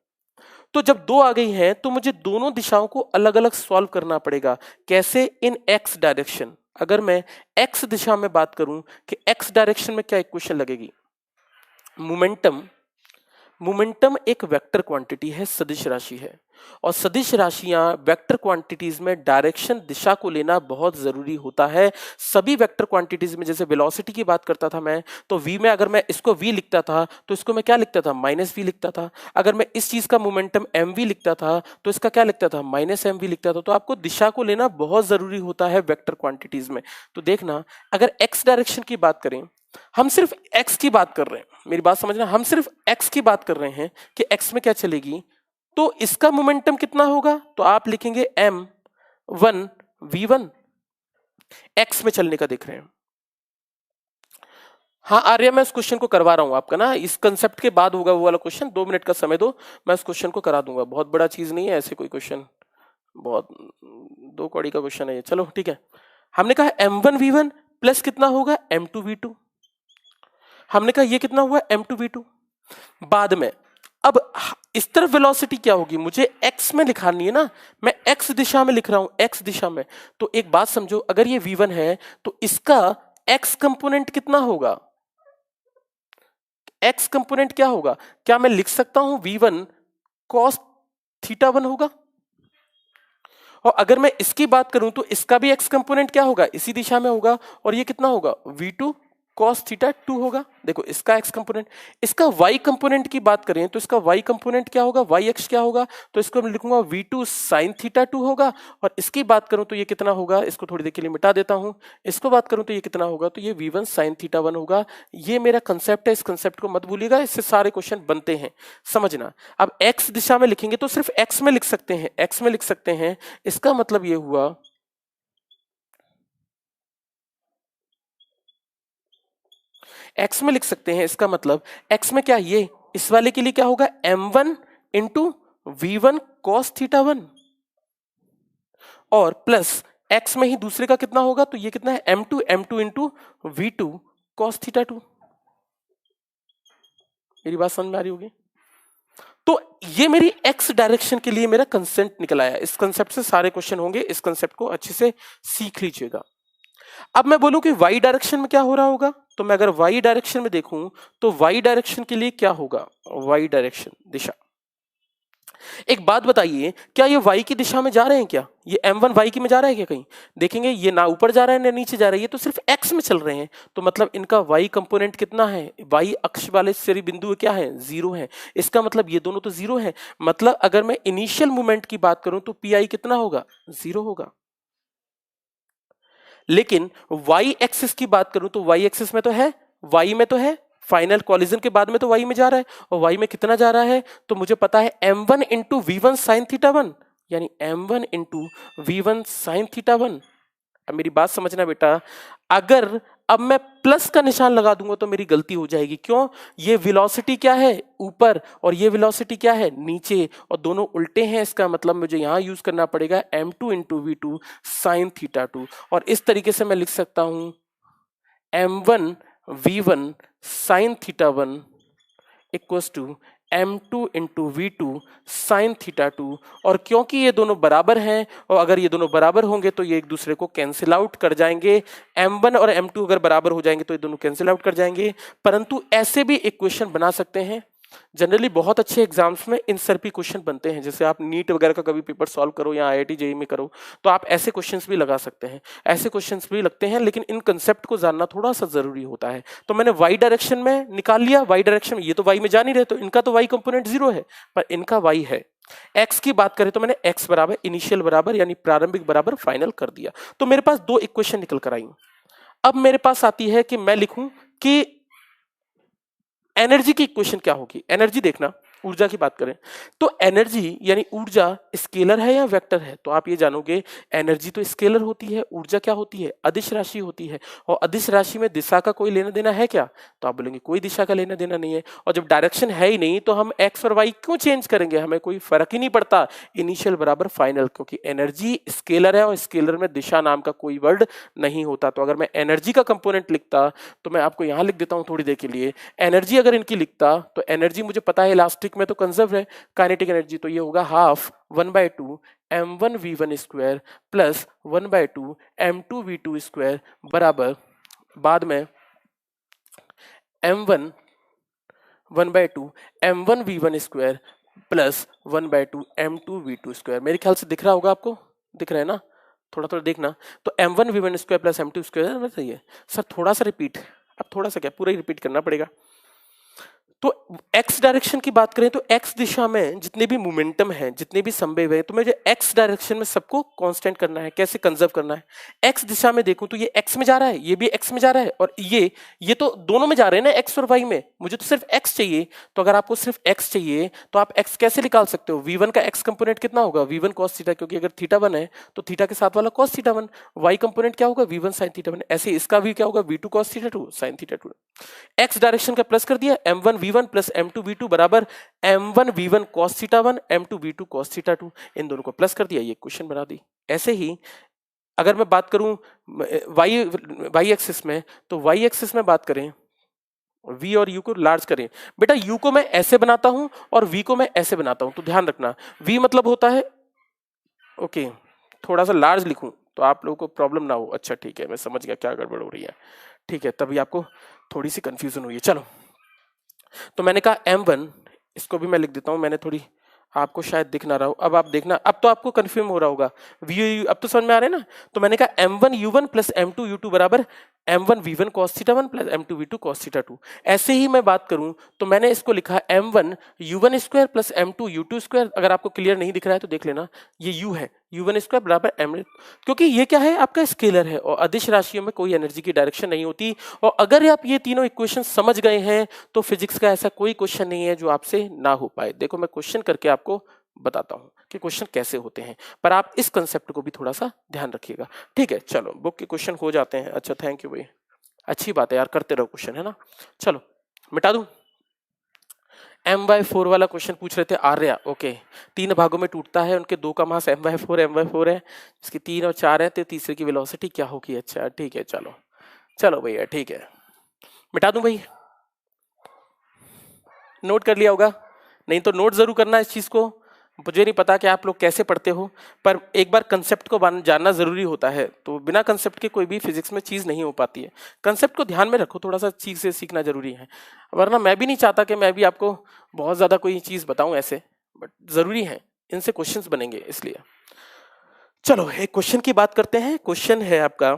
तो जब दो आ गई हैं तो मुझे दोनों दिशाओं को अलग अलग सॉल्व करना पड़ेगा। कैसे, इन एक्स डायरेक्शन। अगर मैं एक्स दिशा में बात करूं कि एक्स डायरेक्शन में क्या इक्वेशन लगेगी, मोमेंटम एक वेक्टर क्वांटिटी है, सदिश राशि है, और सदिश राशियां वेक्टर क्वांटिटीज में डायरेक्शन दिशा को लेना बहुत जरूरी होता है। सभी वेक्टर क्वांटिटीज में, जैसे वेलोसिटी की बात करता था मैं, तो v में अगर मैं इसको v लिखता था तो इसको मैं क्या लिखता था, -v लिखता था। अगर मैं इस चीज का मोमेंटम mv लिखता था तो इसका क्या लिखता था, -mv लिखता था। तो आपको दिशा को लेना बहुत जरूरी होता है वेक्टर क्वांटिटीज में। तो देखना, अगर x डायरेक्शन की बात करें, हम सिर्फ x की बात कर रहे हैं, मेरी बात समझना, हम सिर्फ x की बात कर रहे हैं कि x में क्या चलेगी, तो इसका मोमेंटम कितना होगा, तो आप लिखेंगे m1v1, x में चलने का देख रहे हैं। हाँ आर्या, मैं इस क्वेश्चन को करवा रहा हूं आपका ना, इस कंसेप्ट के बाद होगा वो वाला क्वेश्चन। 2 मिनट का समय दो, मैं इस क्वेश्चन को करा दूंगा। बहुत बड़ा चीज नहीं है ऐसे कोई क्वेश्चन, बहुत 2 कौड़ी का क्वेश्चन है ये। चलो ठीक है, हमने कहा m1v1 प्लस कितना होगा, m2v2। हमने कहा ये कितना हुआ, m2v2। बाद में अब इस तरफ वेलोसिटी क्या होगी, मुझे x में लिखानी है ना, मैं x दिशा में लिख रहा हूं, x दिशा में। तो एक बात समझो, अगर ये v1 है तो इसका x कंपोनेंट कितना होगा, x कंपोनेंट क्या होगा। क्या मैं लिख सकता हूं v1 cos θ1 होगा। और अगर मैं इसकी बात करूं तो इसका भी x कंपोनेंट क्या होगा, इसी दिशा में होगा, और ये कितना होगा, v2 cos θ2 होगा। देखो इसका x कंपोनेंट। इसका y कंपोनेंट की बात करें तो इसका y कंपोनेंट क्या होगा, y अक्ष क्या होगा, तो इसको मैं लिखूंगा v2 sin θ2 होगा। और इसकी बात करूं तो ये कितना होगा, इसको थोड़ी देर के लिए मिटा देता हूं, इसको बात करूं तो ये कितना होगा, तो ये v1 sin θ1 होगा। ये मेरा कंसेप्ट है, इस कंसेप्ट को मत भूलिएगा, इससे सारे क्वेश्चन बनते हैं, समझना। अब x दिशा में लिखेंगे तो सिर्फ x में लिख सकते हैं, x में लिख सकते हैं। इसका मतलब ये हुआ x में लिख सकते हैं, इसका मतलब x में क्या, ये इस वाले के लिए क्या होगा m1 into v1 cos theta 1 और प्लस x में ही दूसरे का कितना होगा, तो ये कितना है m2 into v2 cos theta 2। मेरी बात समझ में आ रही होगी? तो ये मेरी x डायरेक्शन के लिए मेरा कंसेप्ट निकल आया। इस कंसेप्ट से सारे क्वेश्चन होंगे, इस कंसेप्ट को अच्छे से सीख लीजिएगा। अब मैं बोलूं कि y डायरेक्शन में क्या हो रहा होगा, तो मैं अगर y डायरेक्शन में देखूं तो y डायरेक्शन के लिए क्या होगा, y डायरेक्शन दिशा। एक बात बताइए, क्या ये y की दिशा में जा रहे हैं क्या? ये m1 y की में जा रहा है क्या? कहीं देखेंगे ये ना ऊपर जा रहा है ना नीचे जा रहा है, ये तो सिर्फ x में चल रहे हैं। तो मतलब इनका y कंपोनेंट कितना है, y अक्ष वाले सारे बिंदु क्या है, 0 है। इसका मतलब ये दोनों तो 0 है। मतलब अगर मैं इनिशियल मूवमेंट की बात करूं तो pi कितना होगा, 0 होगा। लेकिन y एक्सिस की बात करूं तो y एक्सिस में तो है, y में तो है, फाइनल कॉलिजन के बाद में तो y में जा रहा है, और y में कितना जा रहा है, तो मुझे पता है m1 into v1 sine theta 1, यानी m1 into v1 sine theta 1। अब मेरी बात समझना बेटा, अगर अब मैं प्लस का निशान लगा दूंगा तो मेरी गलती हो जाएगी। क्यों? ये वेलोसिटी क्या है, ऊपर, और ये वेलोसिटी क्या है, नीचे, और दोनों उल्टे हैं। इसका मतलब मुझे यहां यूज करना पड़ेगा m2 into v2 sine theta 2। और इस तरीके से मैं लिख सकता हूं m1 v1 sine theta 1 equals to m2 into v2 sine theta 2। और क्योंकि ये दोनों बराबर हैं, और अगर ये दोनों बराबर होंगे तो ये एक दूसरे को कैंसिल आउट कर जाएंगे। m1 और m2 अगर बराबर हो जाएंगे तो ये दोनों कैंसिल आउट कर जाएंगे। परंतु ऐसे भी इक्वेशन बना सकते हैं। जनरली बहुत अच्छे एग्जाम्स में इन सर पे क्वेश्चन बनते हैं। जैसे आप नीट वगैरह का कभी पेपर सॉल्व करो या IIT जेईई में करो तो आप ऐसे क्वेश्चंस भी लगा सकते हैं, ऐसे क्वेश्चंस भी लगते हैं। लेकिन इन कंसेप्ट को जानना थोड़ा सा जरूरी होता है। तो मैंने y डायरेक्शन में निकाल लिया, y डायरेक्शन में ये तो y में जा नहीं रहे, तो इनका तो y कंपोनेंट 0 है, पर इनका y है। x की बात करें तो मैंने x बराबर इनिशियल बराबर यानी प्रारंभिक बराबर फाइनल कर दिया। तो मेरे पास दो इक्वेशन निकल कर आई। अब मेरे पास आती है कि मैं लिखूं कि एनर्जी की इक्वेशन क्या होगी। एनर्जी देखना, ऊर्जा की बात करें तो एनर्जी यानी ऊर्जा स्केलर है या वेक्टर है, तो आप ये जानोगे एनर्जी तो स्केलर होती है, ऊर्जा क्या होती है, अदिश राशि होती है। और अदिश राशि में दिशा का कोई लेना देना है क्या, तो आप बोलेंगे कोई दिशा का लेना देना नहीं है। और जब डायरेक्शन है ही नहीं तो हम एक्स और वाई क्यों चेंज करेंगे, हमें कोई फर्क ही नहीं पड़ता। इनिशियल बराबर फाइनल, क्योंकि एनर्जी स्केलर है और स्केलर में दिशा नाम का कोई वर्ड नहीं होता। तो अगर मैं एनर्जी का कंपोनेंट लिखता तो मैं आपको यहां लिख देता हूं थोड़ी देर के लिए। एनर्जी अगर इनकी लिखता तो एनर्जी मुझे पता है इलास्टिक में तो कंजर्व है काइनेटिक एनर्जी, तो ये होगा half 1/2 m1 v1 square plus 1/2 m2 v2 square बराबर बाद में m1 1/2 m1 v1 square plus 1/2 m2 v2 square. मेरे ख्याल से दिख रहा होगा आपको, दिख रहा है ना, थोड़ा थोड़ा देखना। तो m1 v1 square plus m2 square सही है सर, थोड़ा सा रिपीट, अब थोड़ा सा क्या पूरा ही रिपीट करना पड़ेगा। तो x डायरेक्शन की बात करें तो x दिशा में जितने भी मोमेंटम हैं, जितने भी संवेग हैं, तो मुझे x डायरेक्शन में सबको कांस्टेंट करना है। कैसे कंजर्व करना है, x दिशा में देखूं तो ये x में जा रहा है, ये भी x में जा रहा है, और ये तो दोनों में जा रहे हैं ना, x और y में। मुझे तो सिर्फ x चाहिए। तो अगर आपको सिर्फ x चाहिए तो आप x कैसे निकाल सकते हो, v1 का x कंपोनेंट कितना होगा, v1 cos थीटा, क्योंकि अगर थीटा 1 है तो थीटा के साथ वाला cos थीटा 1। y कंपोनेंट क्या होगा, v1 sin थीटा 1। ऐसे इसका भी क्या होगा, v2 cos theta 2 sin theta 2। x direction का प्लस कर दिया, m1 v1 plus m2 v2 बराबर m1 v1 cos theta 1 m2 v2 cos theta 2। इन दोनों को प्लस कर दिया, ये क्वेश्चन बना दी। ऐसे ही अगर मैं बात करूं y एक्सिस में, तो y एक्सिस में बात करें v और u को लार्ज करें। बेटा u को मैं ऐसे बनाता हूं और v को मैं ऐसे बनाता हूं, तो ध्यान रखना v मतलब होता है, ओके थोड़ा सा लार्ज लिखूं तो आप लोगों को प्रॉब्लम ना हो। अच्छा ठीक है, मैं समझ गया क्या गड़बड़ हो रही है। ठीक है, तभी आपको थोड़ी सी कंफ्यूजन हुई है। चलो, तो मैंने कहा m1, इसको भी मैं लिख देता हूं, मैंने थोड़ी, आपको शायद दिख ना रहा हो, अब आप देखना, अब तो आपको कंफ्यूज हो रहा होगा v अब तो समझ में आ रहा है ना। तो मैंने कहा m1 u1 plus m2 u2 बराबर m1 v1 cos theta 1 plus m2 v2 cos theta 2। ऐसे ही मैं बात करूं तो मैंने इसको लिखा m1 u1 square plus m2 u2 square. अगर आपको क्लियर नहीं दिख रहा है तो देख लेना, ये u है, u1 स्क्वायर बराबर m, क्योंकि ये क्या है, आपका स्केलर है और अदिश राशियों में कोई एनर्जी की डायरेक्शन नहीं होती। और अगर आप ये तीनों इक्वेशन समझ गए हैं तो फिजिक्स का ऐसा कोई क्वेश्चन नहीं है जो आपसे ना हो पाए। देखो मैं क्वेश्चन करके आपको बताता हूं कि क्वेश्चन कैसे होते हैं, पर आप इस कंसेप्ट को भी थोड़ा सा ध्यान रखिएगा। ठीक है, चलो बुक के क्वेश्चन हो जाते हैं। अच्छा थैंक यू भाई, अच्छी बात है यार, करते रहो क्वेश्चन, है ना। चलो मिटा दूं, m/4 वाला क्वेश्चन पूछ रहे थे आर्या। ओके, 3 भागों में टूटता है, उनके 2 का मास m/4 है, इसकी 3 और 4 है, तो तीसरे की वेलोसिटी क्या होगी। अच्छा ठीक है, चलो चलो भैया ठीक है, मिटा दूं भाई, नोट कर लिया होगा, नहीं तो नोट जरूर करना इस चीज को। मुझे नहीं पता कि आप लोग कैसे पढ़ते हो, पर एक बार कंसेप्ट को जानना जरूरी होता है, तो बिना कंसेप्ट के कोई भी फिजिक्स में चीज नहीं हो पाती है। कंसेप्ट को ध्यान में रखो, थोड़ा सा चीज से सीखना जरूरी है, वरना मैं भी नहीं चाहता कि मैं भी आपको बहुत ज्यादा कोई चीज बताऊं ऐसे, बट जरूरी है, इनसे क्वेश्चंस बनेंगे इसलिए। चलो एक क्वेश्चन की बात करते हैं। क्वेश्चन है आपका,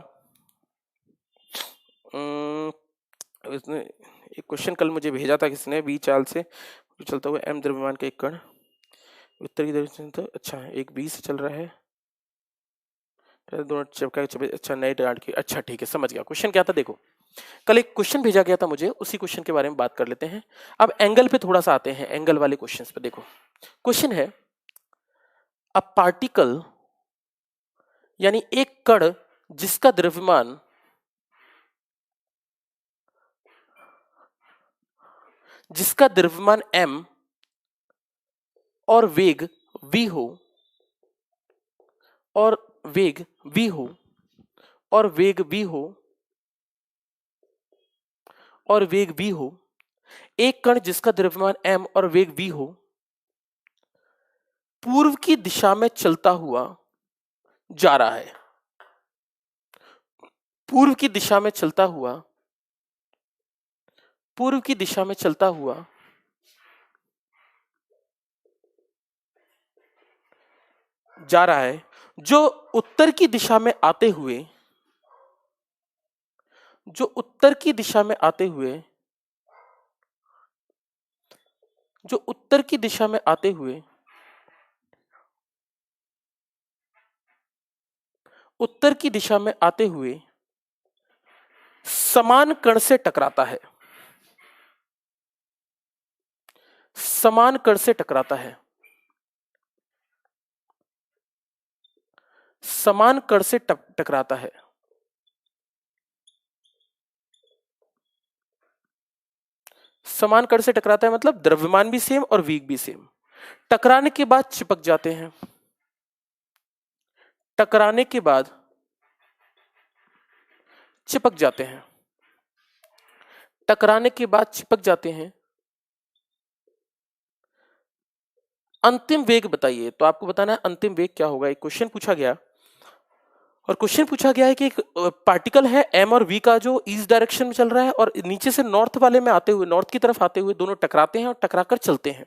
इसने एक क्वेश्चन कल मुझे भेजा था किसने, बी चाल से चलता हुआ एम द्रव्यमान का एक कण उत्तर की दिशा, तो अच्छा एक 20 से चल रहा है, दोनों चिपका के अच्छा नए डाल के, अच्छा ठीक है समझ गया। क्वेश्चन क्या था देखो, कल एक क्वेश्चन भेजा गया था मुझे, उसी क्वेश्चन के बारे में बात कर लेते हैं। अब एंगल पे थोड़ा सा आते हैं, एंगल वाले क्वेश्चंस पे देखो। क्वेश्चन है, अ पार्टिकल यानी एक कण जिसका द्रव्यमान m और वेग v हो, और वेग v हो, और वेग v हो, और वेग v हो, एक कण जिसका द्रव्यमान m और वेग v हो, पूर्व की दिशा में चलता हुआ जा रहा है, पूर्व की दिशा में चलता हुआ, पूर्व की दिशा में चलता हुआ जा रहा है, जो उत्तर की दिशा में आते हुए, जो उत्तर की दिशा में आते हुए, जो उत्तर की दिशा में आते हुए, उत्तर की दिशा में आते हुए समान कण से टकराता है, समान कण से टकराता है, समान कण से टकराता है। समान कण से टकराता है मतलब द्रव्यमान भी सेम और वेग भी सेम। टकराने के बाद चिपक जाते हैं, टकराने के बाद चिपक जाते हैं, टकराने के बाद चिपक जाते हैं। अंतिम वेग बताइए, तो आपको बताना है अंतिम वेग क्या होगा। एक क्वेश्चन पूछा गया, और क्वेश्चन पूछा गया है कि एक पार्टिकल है m और v का, जो ईस्ट डायरेक्शन में चल रहा है, और नीचे से नॉर्थ वाले में आते हुए, नॉर्थ की तरफ आते हुए दोनों टकराते हैं और टकराकर चलते हैं।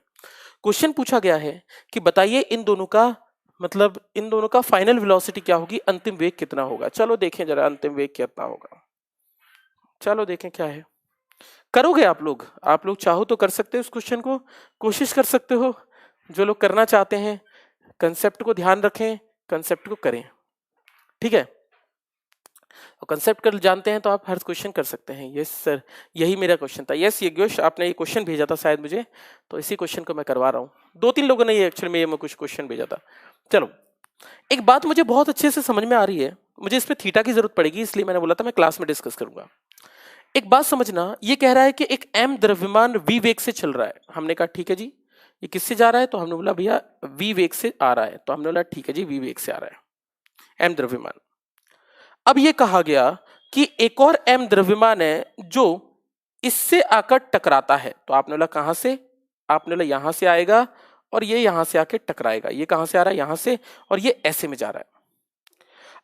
क्वेश्चन पूछा गया है कि बताइए इन दोनों का मतलब, इन दोनों का फाइनल वेलोसिटी क्या होगी, अंतिम वेग कितना होगा। चलो देखें जरा अंतिम वेग कितना होगा, चलो देखें क्या है। करोगे आप लोग चाहो तो कर सकते हो, इस क्वेश्चन को कोशिश कर सकते हो। जो लोग करना चाहते हैं, कंसेप्ट को ध्यान रखें, कंसेप्ट को करें, ठीक है। और कंसेप्ट कर जानते हैं तो आप हर क्वेश्चन कर सकते हैं। यस सर, यही मेरा क्वेश्चन था। यस यज्ञोश, आपने ये क्वेश्चन भेजा था शायद मुझे, तो इसी क्वेश्चन को मैं करवा रहा हूँ। 2-3 लोगों ने ये एक्चुअली में कुछ क्वेश्चन भेजा था। चलो एक बात मुझे बहुत अच्छे से समझ में आ रही है, मुझे इस पे थीटा की जरूरत पड़ेगी, इसलिए मैंने बोला था मैं क्लास में डिस्कस करूंगा। एक बात समझना, ये कह रहा है कि एक m द्रव्यमान v वेग से चल रहा है। हमने कहा ठीक है जी, ये किससे जा रहा है, तो हमने बोला भैया v वेग से आ रहा है, तो हमने बोला ठीक है जी v वेग से आ रहा है m द्रव्यमान। अब ये कहा गया कि एक और m द्रव्यमान है जो इससे आकर टकराता है, तो आपने बोला कहां से, आपने बोला यहां से आएगा, और ये यहां से आके टकराएगा। ये कहां से आ रहा है, यहां से, और ये ऐसे में जा रहा है।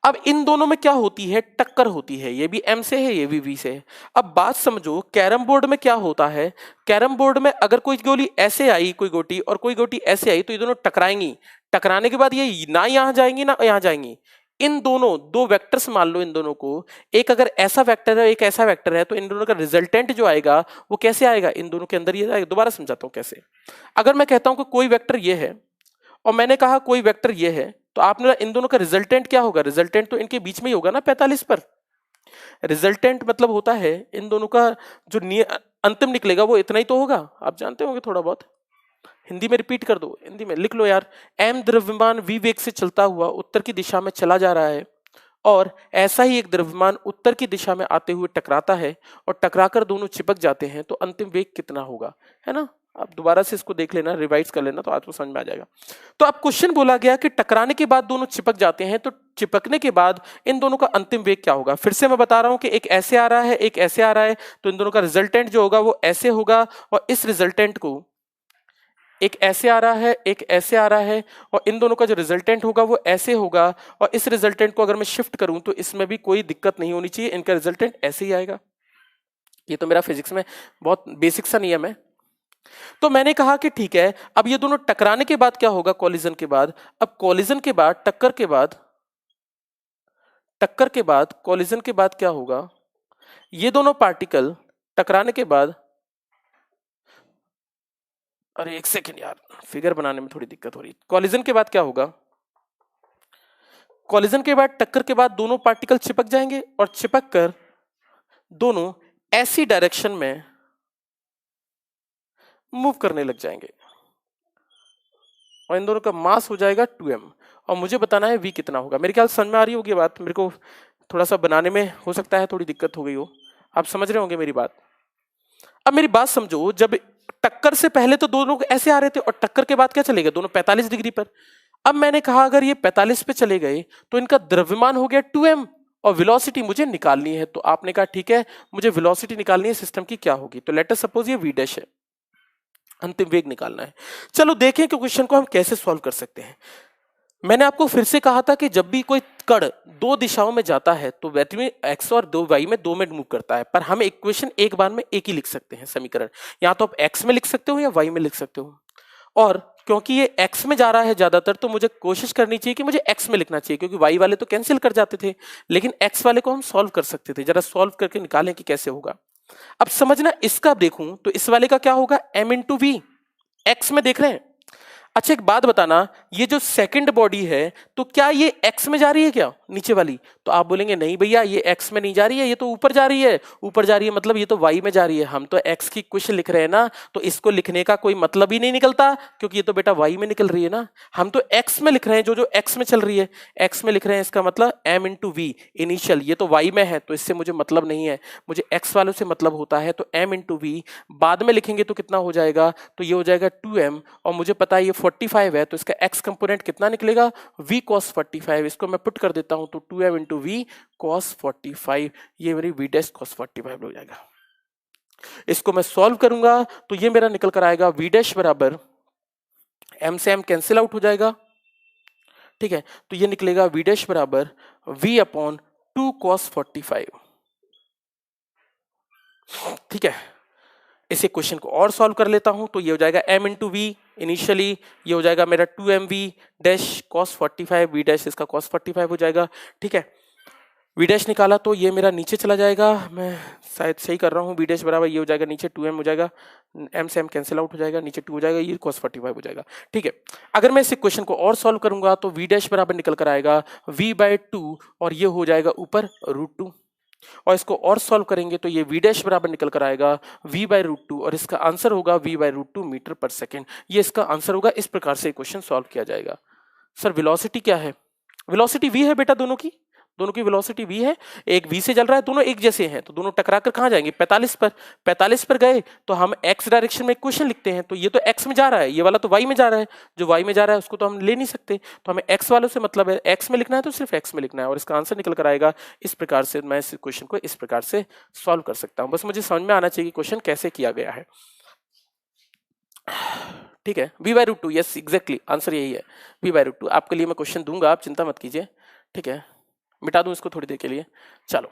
अब इन दोनों में क्या होती है, टक्कर होती है। ये भी m से है, ये भी v से है। अब बात समझो, कैरम बोर्ड में क्या होता है, कैरम बोर्ड में अगर कोई गोली ऐसे आई, कोई गोटी, और कोई गोटी ऐसे आई, तो ये दोनों टकराएंगी। टकराने के बाद ये ना यहां जाएंगी ना यहां जाएंगी। इन दोनों दो वेक्टर्स मान लो, इन दोनों को, एक अगर ऐसा वेक्टर है, एक ऐसा वेक्टर है, तो इन दोनों का रिजल्टेंट जो आएगा वो कैसे आएगा, इन दोनों के अंदर ये आएगा। दोबारा समझाता हूं कैसे। अगर मैं कहता हूं कि कोई वेक्टर ये है, और मैंने कहा कोई वेक्टर ये है, तो आपने इन दोनों का रिजल्टेंट क्या होगा, रिजल्टेंट तो इनके बीच में ही होगा ना 45 पर। रिजल्टेंट मतलब होता है इन दोनों का जो अंतिम निकलेगा वो इतना ही तो होगा, आप जानते होंगे थोड़ा बहुत। हिंदी में रिपीट कर दो, हिंदी में लिख लो यार। m द्रव्यमान v वेग से चलता हुआ उत्तर की दिशा में चला जा रहा है, और ऐसा ही एक द्रव्यमान उत्तर की दिशा में आते हुए टकराता है, और टकराकर दोनों चिपक जाते हैं, तो अंतिम वेग कितना होगा, है ना। आप दोबारा से इसको देख लेना, रिवाइज कर लेना, तो आपको समझ में आ जाएगा। तो अब क्वेश्चन बोला गया कि टकराने के बाद दोनों चिपक जाते हैं, तो चिपकने के बाद इन दोनों का अंतिम वेग क्या होगा। फिर से मैं बता रहा हूं कि एक ऐसे आ रहा है, एक ऐसे आ रहा है, तो इन दोनों का रिजल्टेंट जो होगा वो ऐसे होगा, और इस रिजल्टेंट को एक ऐसे आ रहा है, एक ऐसे आ रहा है, और इन दोनों का जो रिजल्टेंट होगा वो ऐसे होगा, और इस रिजल्टेंट को अगर मैं शिफ्ट करूं तो इसमें भी कोई दिक्कत नहीं होनी चाहिए, इनका रिजल्टेंट ऐसे ही आएगा। ये तो मेरा फिजिक्स में बहुत बेसिक सा नियम है। तो मैंने कहा कि ठीक है, अब ये दोनों टकराने के बाद क्या होगा, कॉलिजन के बाद। अब कॉलिजन के बाद, टक्कर के बाद, टक्कर के बाद, कॉलिजन के बाद क्या होगा, ये दोनों पार्टिकल टकराने के बाद, अरे एक सेकेंड यार, फिगर बनाने में थोड़ी दिक्कत हो रही है। कॉलिजन के बाद क्या होगा, कॉलिजन के बाद, टक्कर के बाद दोनों पार्टिकल चिपक जाएंगे, और चिपक कर दोनों ऐसी डायरेक्शन में मूव करने लग जाएंगे, और इन दोनों का मास हो जाएगा 2m, और मुझे बताना है v कितना होगा। मेरे ख्याल समझ में आ रही होगी बात, मेरे को थोड़ा सा बनाने में हो सकता है थोड़ी दिक्कत हो गई हो, आप समझ रहे होंगे मेरी बात। अब मेरी बात समझो, जब टक्कर से पहले तो दोनों ऐसे आ रहे थे, और टक्कर के बाद क्या चलेगा, दोनों 45 डिग्री पर। अब मैंने कहा अगर ये 45 पे चले गए तो इनका द्रव्यमान हो गया 2m, और वेलोसिटी मुझे निकालनी है। तो आपने कहा ठीक है, मुझे वेलोसिटी निकालनी है सिस्टम की, क्या होगी, तो लेट अस सपोज ये v डैश है, अंतिम वेग निकालना है। चलो देखें कि क्वेश्चन को हम कैसे सॉल्व कर सकते हैं। मैंने आपको फिर से कहा था कि जब भी कोई कण दो दिशाओं में जाता है तो वैसे में एक्स और दो वाई में 2 में मूव करता है, पर हम इक्वेशन एक बार में एक ही लिख सकते हैं समीकरण, या तो आप एक्स में लिख सकते हो या वाई में लिख सकते हो। और क्योंकि ये एक्स में जा रहा है ज्यादातर, तो मुझे कोशिश करनी चाहिए कि मुझे एक्स में लिखना चाहिए, क्योंकि वाई वाले तो कैंसिल कर जाते थे, लेकिन एक्स वाले को हम सॉल्व कर सकते थे। जरा सॉल्व करके निकालें कि कैसे होगा। अब समझना, इसका देखूं तो इस वाले का क्या होगा, m इंटू वी, एक्स में देख रहे हैं। अच्छा एक बात बताना, ये जो सेकंड बॉडी है तो क्या ये x में जा रही है क्या, नीचे वाली, तो आप बोलेंगे नहीं भैया ये x में नहीं जा रही है, ये तो ऊपर जा रही है। ऊपर जा रही है मतलब ये तो y में जा रही है, हम तो x की इक्वेशन लिख रहे हैं ना, तो इसको लिखने का कोई मतलब ही नहीं निकलता, क्योंकि ये तो बेटा y में निकल रही है ना। हम तो x में लिख रहे हैं, जो जो x में चल रही है x में लिख रहे हैं, इसका मतलब m इंटू वी इनिशियल, ये तो y में है तो इससे मुझे मतलब नहीं है, मुझे x वालों से मतलब होता है। तो m इंटू वी बाद में लिखेंगे तो कितना हो जाएगा, तो ये हो जाएगा 2m, और मुझे पता है ये 45 है, तो इसका x कंपोनेंट कितना निकलेगा, v cos 45। इसको मैं पुट कर देता हूं तो 2m इंटू वी cos 45, ये मेरी v डैश cos 45 हो जाएगा। इसको मैं सॉल्व करूंगा तो ये मेरा निकल कर आएगा v डैश बराबर, m से m कैंसिल आउट हो जाएगा, ठीक है, तो ये निकलेगा v डैश बराबर v अपॉन 2 cos 45। ठीक है, इसे क्वेश्चन को और सॉल्व कर लेता हूं, तो ये हो जाएगा m इंटू वी इनिशियली, ये हो जाएगा मेरा 2m v dash cos 45, v dash इसका cos 45 हो जाएगा। ठीक है, v डैश निकाला तो ये मेरा नीचे चला जाएगा, मैं शायद सही कर रहा हूँ, v डैश बराबर ये हो जाएगा नीचे 2m हो जाएगा, m से m कैंसिल आउट हो जाएगा, नीचे 2 हो जाएगा, ये cos 45 हो जाएगा। ठीक है, अगर मैं इस इक्वेशन को और सॉल्व करूंगा तो v डैश बराबर निकल कर आएगा v/2, और ये हो जाएगा ऊपर √2, और इसको और सॉल्व करेंगे तो ये v डैश बराबर निकल कर आएगा v/√2, और इसका आंसर होगा v/√2 मीटर पर सेकेंड। ये इसका आंसर होगा। इस प्रकार से क्वेश्चन सॉल्व किया जाएगा। सर वेलोसिटी क्या है, वेलोसिटी v है बेटा, दोनों की वेलोसिटी v है, एक v से चल रहा है, दोनों एक जैसे हैं, तो दोनों टकरा कर कहां जाएंगे, 45 पर। 45 पर गए तो हम x डायरेक्शन में इक्वेशन लिखते हैं, तो ये तो x में जा रहा है, ये वाला तो y में जा रहा है, जो y में जा रहा है उसको तो हम ले नहीं सकते, तो हमें x वालों से मतलब है, x में लिखना है तो सिर्फ x में लिखना है, और इसका आंसर निकल कर आएगा। इस प्रकार से मैं इस क्वेश्चन को इस प्रकार से सॉल्व कर सकता हूं। बस मुझे समझ में आना चाहिए क्वेश्चन कैसे किया गया है। ठीक है, v/√2, यस एग्जैक्टली आंसर यही है, v/√2। आपके लिए मैं क्वेश्चन दूंगा, आप चिंता मत कीजिए। ठीक है, मिटा दूं इसको थोड़ी देर के लिए, चलो।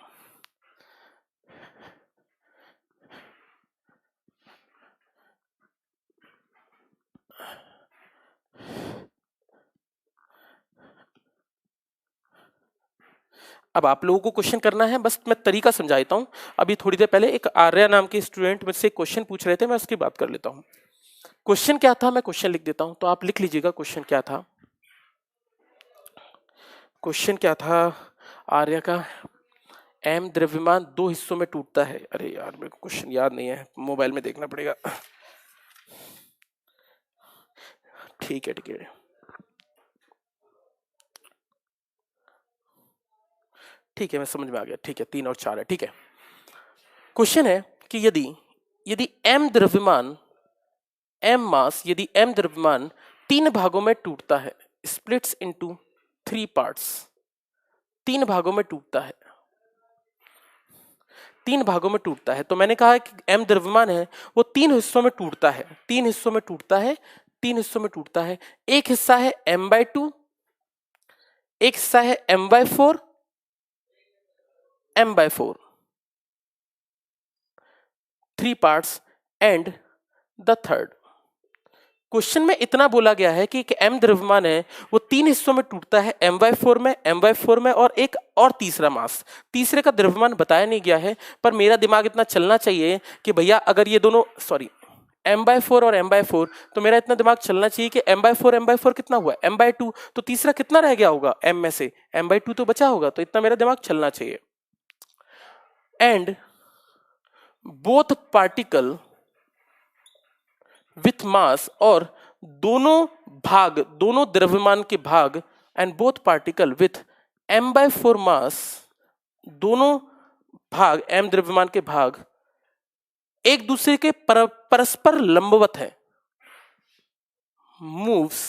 अब आप लोगों को क्वेश्चन करना है, बस मैं तरीका समझा देता हूं। अभी थोड़ी देर पहले एक आर्या नाम के स्टूडेंट मुझसे क्वेश्चन पूछ रहे थे, मैं उसकी बात कर लेता हूं। क्वेश्चन क्या था, मैं क्वेश्चन लिख देता हूं, तो आप लिख लीजिएगा क्वेश्चन क्या था। क्वेश्चन क्या था आर्या का, m द्रव्यमान 2 हिस्सों में टूटता है। अरे यार मेरे को क्वेश्चन याद नहीं है, मोबाइल में देखना पड़ेगा। ठीक है, ठीक है, मैं समझ में आ गया। ठीक है, 3 और 4 है। ठीक है, क्वेश्चन है कि यदि m द्रव्यमान m मास यदि m द्रव्यमान 3 भागों में टूटता है, स्प्लिट्स इनटू 3 पार्ट्स, 3 भागों में टूटता है, 3 भागों में टूटता है, तो मैंने कहा कि m द्रव्यमान है वो 3 हिस्सों में टूटता है, 3 हिस्सों में टूटता है, 3 हिस्सों में टूटता है। एक हिस्सा है m/2, एक हिस्सा है m/4, m/4, 3 parts and the third. Question में इतना बोला गया है कि एक m द्रव्यमान है वो 3 हिस्सों में टूटता है, m/4 में, m/4 में और एक और तीसरा मास, तीसरे का द्रव्यमान बताया नहीं गया है, पर मेरा दिमाग इतना चलना चाहिए कि भैया अगर ये दोनों m/4 और m/4, तो मेरा इतना दिमाग चलना चाहिए कि m/4 कितना हुआ, m/2, तो तीसरा कितना रह गया होगा m में से, m/2 तो बचा होगा, तो इतना मेरा दिमाग चलना चाहिए। And both particle with mass, और दोनों भाग, दोनों द्रव्यमान के भाग, and both particle with m/4 मास, दोनों भाग m द्रव्यमान के भाग एक दूसरे के परस्पर लंबवत है, moves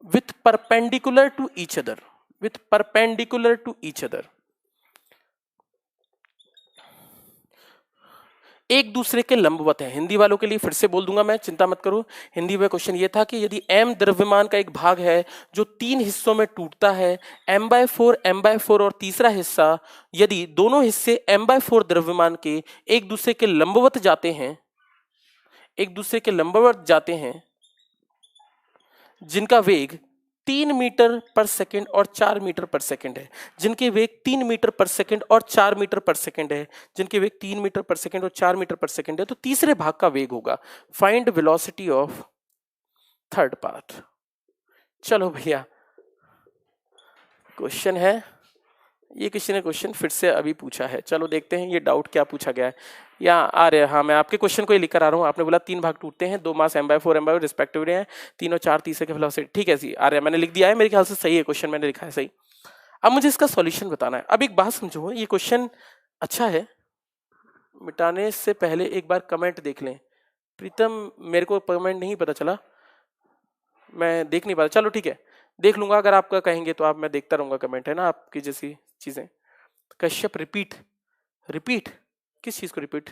with perpendicular to each other, with perpendicular to each other, एक दूसरे के लंबवत है। हिंदी वालों के लिए फिर से बोल दूंगा मैं, चिंता मत करो। हिंदी में क्वेश्चन ये था कि यदि m द्रव्यमान का एक भाग है जो 3 हिस्सों में टूटता है, m/4 और तीसरा हिस्सा, यदि दोनों हिस्से m/4 द्रव्यमान के एक दूसरे के लंबवत जाते हैं, एक दूसरे के लंबवत जाते हैं, जिनका वेग 3 मीटर पर सेकंड और 4 मीटर पर सेकंड है, जिनके वेग 3 मीटर पर सेकंड और 4 मीटर पर सेकंड है, जिनके वेग 3 मीटर पर सेकंड और 4 मीटर पर सेकंड है, तो तीसरे भाग का वेग होगा। Find velocity of third part. चलो भैया, क्वेश्चन है ये, किसी ने क्वेश्चन फिर से अभी पूछा है, चलो देखते हैं ये डाउट क्या पूछा गया है। या आ रहे, हाँ मैं आपके क्वेश्चन को ही लिख कर आ रहा हूँ। आपने बोला 3 भाग टूटते हैं, 2 मास m/4 रिस्पेक्टिवली हैं, 3 और 4 तीसरे के वेलोसिटी, ठीक है जी, आ रहा है, मैंने लिख दिया है, मेरे ख्याल से सही है क्वेश्चन, मैंने लिखा है सही। अब मुझे इसका सॉल्यूशन बताना है। अब एक बात समझो, ये क्वेश्चन अच्छा है, मिटाने से पहले एक बार कमेंट देख लें। प्रीतम, मेरे को कमेंट नहीं पता चला, मैं देख नहीं पाता, चलो ठीक है देख लूंगा, अगर आपका कहेंगे तो आप, मैं देखता रहूंगा कमेंट, है ना आपकी जैसी चीजें। कश्यप रिपीट, रिपीट किस चीज को रिपीट,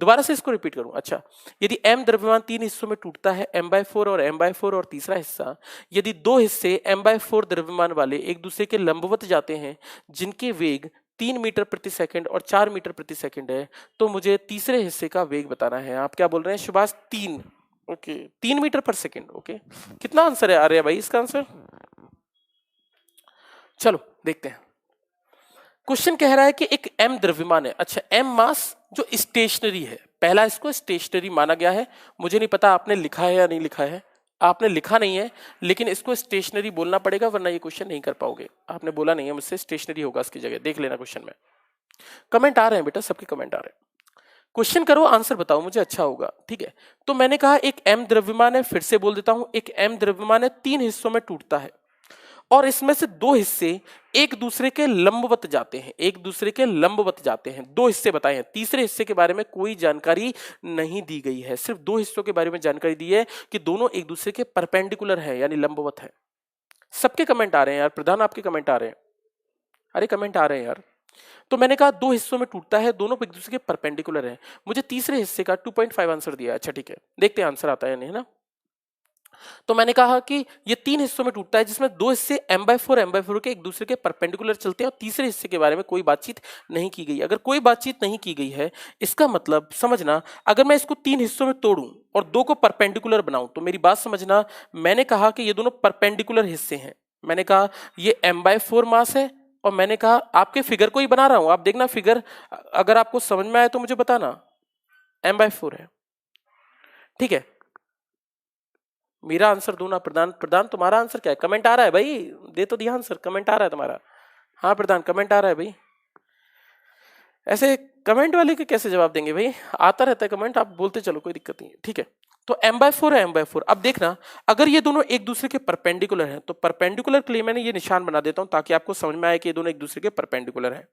दोबारा से इसको रिपीट करूं। अच्छा, यदि m द्रव्यमान 3 हिस्सों में टूटता है, m/4 और m/4 और तीसरा हिस्सा, यदि 2 हिस्से m/4 द्रव्यमान वाले एक दूसरे के लंबवत जाते हैं, जिनके वेग 3 मीटर प्रति सेकंड और 4 मीटर प्रति सेकंड है, तो मुझे तीसरे हिस्से का वेग बताना है। आप क्या बोल रहे हैं सुभाष? 3, ओके, 3 मीटर पर सेकंड, ओके। कितना आंसर है आ रहा है भाई इसका आंसर? चलो देखते हैं। क्वेश्चन कह रहा है कि एक m द्रव्यमान है, अच्छा m मास जो स्टेशनरी है, पहला इसको स्टेशनरी माना गया है, मुझे नहीं पता आपने लिखा है या नहीं लिखा है, आपने लिखा नहीं है, लेकिन इसको स्टेशनरी बोलना पड़ेगा वरना ये क्वेश्चन नहीं कर पाओगे। आपने बोला नहीं है मुझसे, स्टेशनरी होगा इसकी जगह, देख लेना क्वेश्चन में। कमेंट आ रहे हैं बेटा, सबके कमेंट आ रहे हैं। क्वेश्चन करो, आंसर बताओ मुझे, अच्छा होगा, ठीक है। तो मैंने कहा एक m द्रव्यमान है, फिर से बोल देता हूं, एक m द्रव्यमान है, 3 हिस्सों में टूटता है, और इसमें से 2 हिस्से एक दूसरे के लंबवत जाते हैं, एक दूसरे के लंबवत जाते हैं। 2 हिस्से बताए हैं, तीसरे हिस्से के बारे में कोई जानकारी नहीं दी गई है, सिर्फ 2 हिस्सों के बारे में जानकारी दी है कि दोनों एक दूसरे के परपेंडिकुलर है, यानी लंबवत है। सबके कमेंट आ रहे हैं यार, प्रधान आपके कमेंट आ रहे हैं, अरे कमेंट आ रहे हैं यार। तो मैंने कहा 2 हिस्सों में टूटता है, दोनों एक दूसरे के परपेंडिकुलर है, मुझे तीसरे हिस्से का 2.5 आंसर दिया। अच्छा ठीक है, देखते हैं आंसर आता है नहीं, है ना। तो मैंने कहा कि ये 3 हिस्सों में टूटता है, जिसमें 2 हिस्से m/4 के एक दूसरे के परपेंडिकुलर चलते हैं, और तीसरे हिस्से के बारे में कोई बातचीत नहीं की गई। अगर कोई बातचीत नहीं की गई है, इसका मतलब समझना, अगर मैं इसको 3 हिस्सों में तोड़ूं और 2 को परपेंडिकुलर बनाऊं, तो मेरी बात समझना, मैंने कहा कि ये दोनों परपेंडिकुलर हिस्से हैं। मैंने कहा ये m/4 मास है, और मैंने कहा आपके फिगर को ही बना रहा हूं, आप देखना फिगर, अगर आपको समझ में आए तो मुझे बताना, m/4 है, ठीक है। मेरा आंसर दो ना प्रधान, प्रधान तुम्हारा आंसर क्या है? कमेंट आ रहा है भाई, दे तो दिया आंसर, कमेंट आ रहा है तुम्हारा। हाँ प्रधान कमेंट आ रहा है भाई, ऐसे कमेंट वाले के कैसे जवाब देंगे भाई, आता रहता है कमेंट, आप बोलते चलो, कोई दिक्कत नहीं है, ठीक है। तो m/4 है, m/4। अब देखना, अगर ये दोनों एक दूसरे के परपेंडिकुलर हैं, तो परपेंडिकुलर के लिए मैंने ये निशान बना देता हूं ताकि आपको समझ में आए कि ये दोनों एक दूसरे के परपेंडिकुलर है।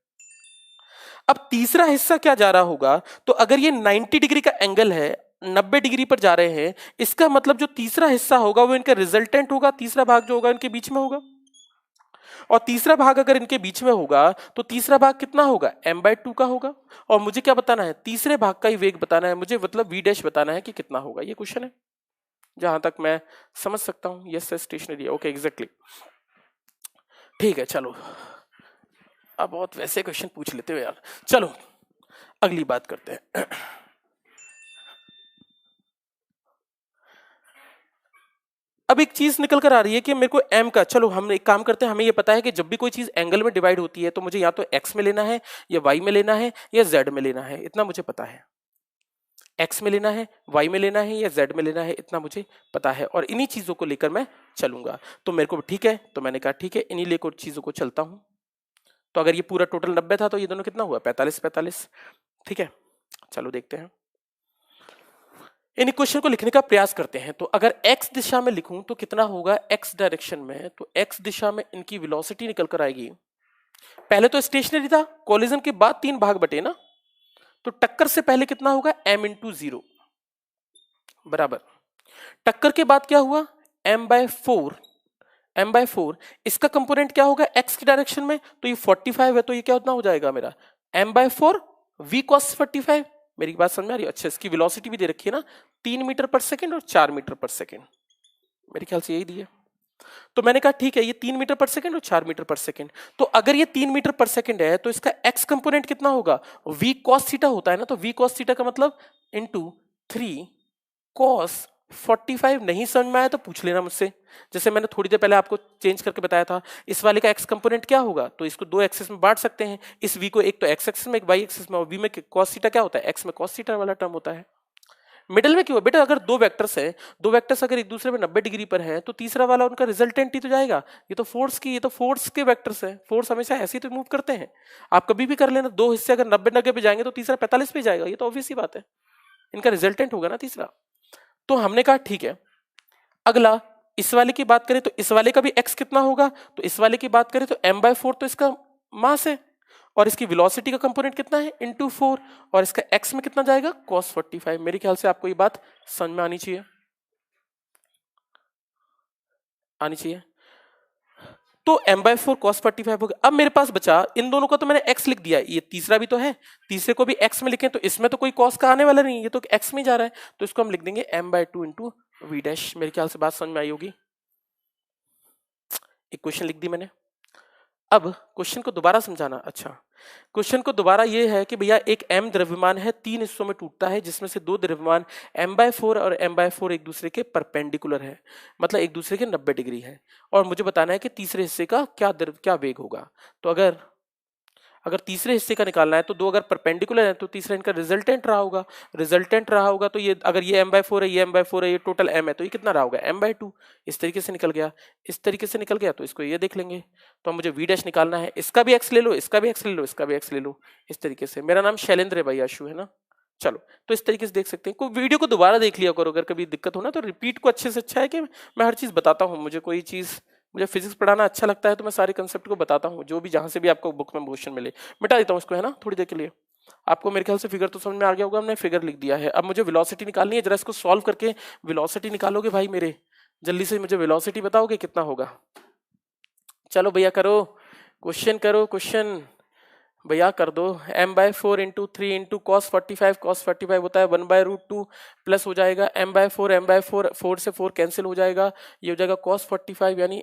अब तीसरा हिस्सा क्या जा रहा होगा, तो अगर ये 90 डिग्री का एंगल है, 90 डिग्री पर जा रहे हैं, इसका मतलब जो तीसरा हिस्सा होगा वो इनका रिजल्टेंट होगा, तीसरा भाग जो होगा इनके बीच में होगा। और तीसरा भाग अगर इनके बीच में होगा तो तीसरा भाग कितना होगा, m/2 का होगा। और मुझे क्या बताना है, तीसरे भाग का ही वेग बताना है मुझे, मतलब v डैश बताना है कि कितना होगा। ये क्वेश्चन है जहां तक मैं समझ सकता हूं। यस स्टेशनरी, ओके एग्जैक्टली, ठीक है। चलो अब बहुत वैसे क्वेश्चन पूछ लेते हो यार। चलो अगली बात करते हैं। अब एक चीज निकल कर आ रही है कि मेरे को m का, चलो हम एक काम करते हैं, हमें ये पता है कि जब भी कोई चीज एंगल में डिवाइड होती है तो मुझे या तो x में लेना है या y में लेना है या z में लेना है, इतना मुझे पता है। x में लेना है, y में लेना है या z में लेना है, इतना मुझे पता है। और इन्हीं चीजों को लेकर मैं चलूंगा। तो मेरे को ठीक है, तो मैंने कहा ठीक है इन्हीं लेकर चीजों को चलता हूं। तो अगर ये पूरा टोटल 90 था तो ये दोनों कितना हुआ, 45 45। ठीक है, चलो देखते हैं। इन इक्वेशन को लिखने का प्रयास करते हैं। तो अगर x दिशा में लिखूं तो कितना होगा, x डायरेक्शन में, तो x दिशा में इनकी वेलोसिटी निकल कर आएगी। पहले तो स्टेशनरी था, कोलिजन के बाद 3 भाग बटे ना, तो टक्कर से पहले कितना होगा, m इंटू 0 बराबर, टक्कर के बाद क्या हुआ, m/4, m/4। इसका कंपोनेंट क्या होगा x की डायरेक्शन में, तो ये 45 है, तो ये क्या उतना हो जाएगा मेरा m/4 v cos 45। मेरी बात समझ में आ रही है? अच्छा, इसकी वेलोसिटी भी दे रखी है ना, 3 मीटर पर सेकंड और 4 मीटर पर सेकंड, मेरे ख्याल से यही दी है। तो मैंने कहा ठीक है, ये 3 मीटर पर सेकंड और 4 मीटर पर सेकंड। तो अगर ये 3 मीटर पर सेकंड है तो इसका x कंपोनेंट कितना होगा, v cos थीटा होता है ना, तो v cos थीटा का मतलब इंटू 3 cos 45। नहीं समझ में आया तो पूछ लेना मुझसे, जैसे मैंने थोड़ी देर पहले आपको चेंज करके बताया था। इस वाले का x कंपोनेंट क्या होगा, तो इसको दो एक्सेस में बांट सकते हैं, इस v को एक तो x एक्सेस में, एक y एक्सेस में। और v में cos थीटा क्या होता है, x में cos थीटा वाला टर्म होता है। मिडिल में क्यों बेटा, अगर दो वेक्टर्स हैं, दो वेक्टर्स अगर एक दूसरे में 90 डिग्री पर हैं तो तीसरा वाला उनका रिजल्टेंट ही तो जाएगा। ये तो फोर्स की, ये तो फोर्स के वेक्टर्स हैं, फोर्स हमेशा ऐसे ही तो मूव करते हैं। आप कभी भी कर लेना, दो हिस्से अगर 90-90 पे जाएंगे तो तीसरा 45 पे जाएगा, ये तो ऑब्वियस ही बात है, इनका रिजल्टेंट होगा ना तीसरा। तो हमने कहा ठीक है। अगला इस वाले की बात करें तो इस वाले का भी x कितना होगा, तो इस वाले की बात करें तो m/4 तो इसका मास है, और इसकी वेलोसिटी का कंपोनेंट कितना है, इंटू 4, और इसका x में कितना जाएगा, cos 45। मेरे ख्याल से आपको ये बात समझ में आनी चाहिए, आनी चाहिए। तो m/4 cos 45 हो गया। अब मेरे पास बचा, इन दोनों का तो मैंने x लिख दिया, ये तीसरा भी तो है, तीसरे को भी x में लिखें तो इसमें तो कोई cos का आने वाला नहीं, ये तो x में जा रहा है, तो इसको हम लिख देंगे m/2 इंटू v डैश। मेरे ख्याल से बात समझ में आई होगी। इक्वेशन लिख दी मैंने। अब क्वेश्चन को दोबारा समझाना। अच्छा, क्वेश्चन को दोबारा ये है कि भैया एक m द्रव्यमान है, 3 हिस्सों में टूटता है, जिसमें से दो द्रव्यमान m/4 और m/4 एक दूसरे के परपेंडिकुलर है, मतलब एक दूसरे के 90 डिग्री है। और मुझे बताना है कि तीसरे हिस्से का क्या वेग होगा। तो अगर अगर तीसरे हिस्से का निकालना है तो दो अगर परपेंडिकुलर है तो तीसरा इनका रिजल्टेंट रहा होगा, रिजल्टेंट रहा होगा तो ये अगर ये m/4 है, ये m/4 है, ये टोटल m है, तो ये कितना रहा होगा, m/2। इस तरीके से निकल गया, इस तरीके से निकल गया, तो इसको ये देख लेंगे। तो मुझे v डैश निकालना है, इसका भी x ले लो, इसका भी x ले लो, इसका भी x ले लो, इस तरीके से। मेरा नाम शैलेंद्र है भाई, आशु है ना। चलो, तो इस तरीके से देख सकते हैं। कोई वीडियो को दोबारा देख लिया करो, अगर कभी दिक्कत हो ना तो रिपीट को अच्छे से अच्छा है कि मैं हर चीज बताता हूँ। मुझे फिजिक्स पढ़ाना अच्छा लगता है तो मैं सारे कंसेप्ट को बताता हूँ, जो भी जहां से भी आपको बुक में क्वेश्चन मिले मिटा देता हूँ इसको, है ना, थोड़ी देर के लिए। आपको मेरे ख्याल से फिगर तो समझ में आ गया होगा, हमने फिगर लिख दिया है। अब मुझे वेलोसिटी निकालनी है, जरा इसको सॉल्व करके वेलोसिटी निकालोगे भाई मेरे, जल्दी से मुझे वेलोसिटी बताओगे कितना होगा। चलो भैया करो क्वेश्चन, करो क्वेश्चन भैया, कर दो। m/4 into 3 into cos 45, cos 45 होता है 1/√2, प्लस हो जाएगा m/4 4 से 4 कैंसिल हो जाएगा, ये हो जाएगा कॉस 45 यानी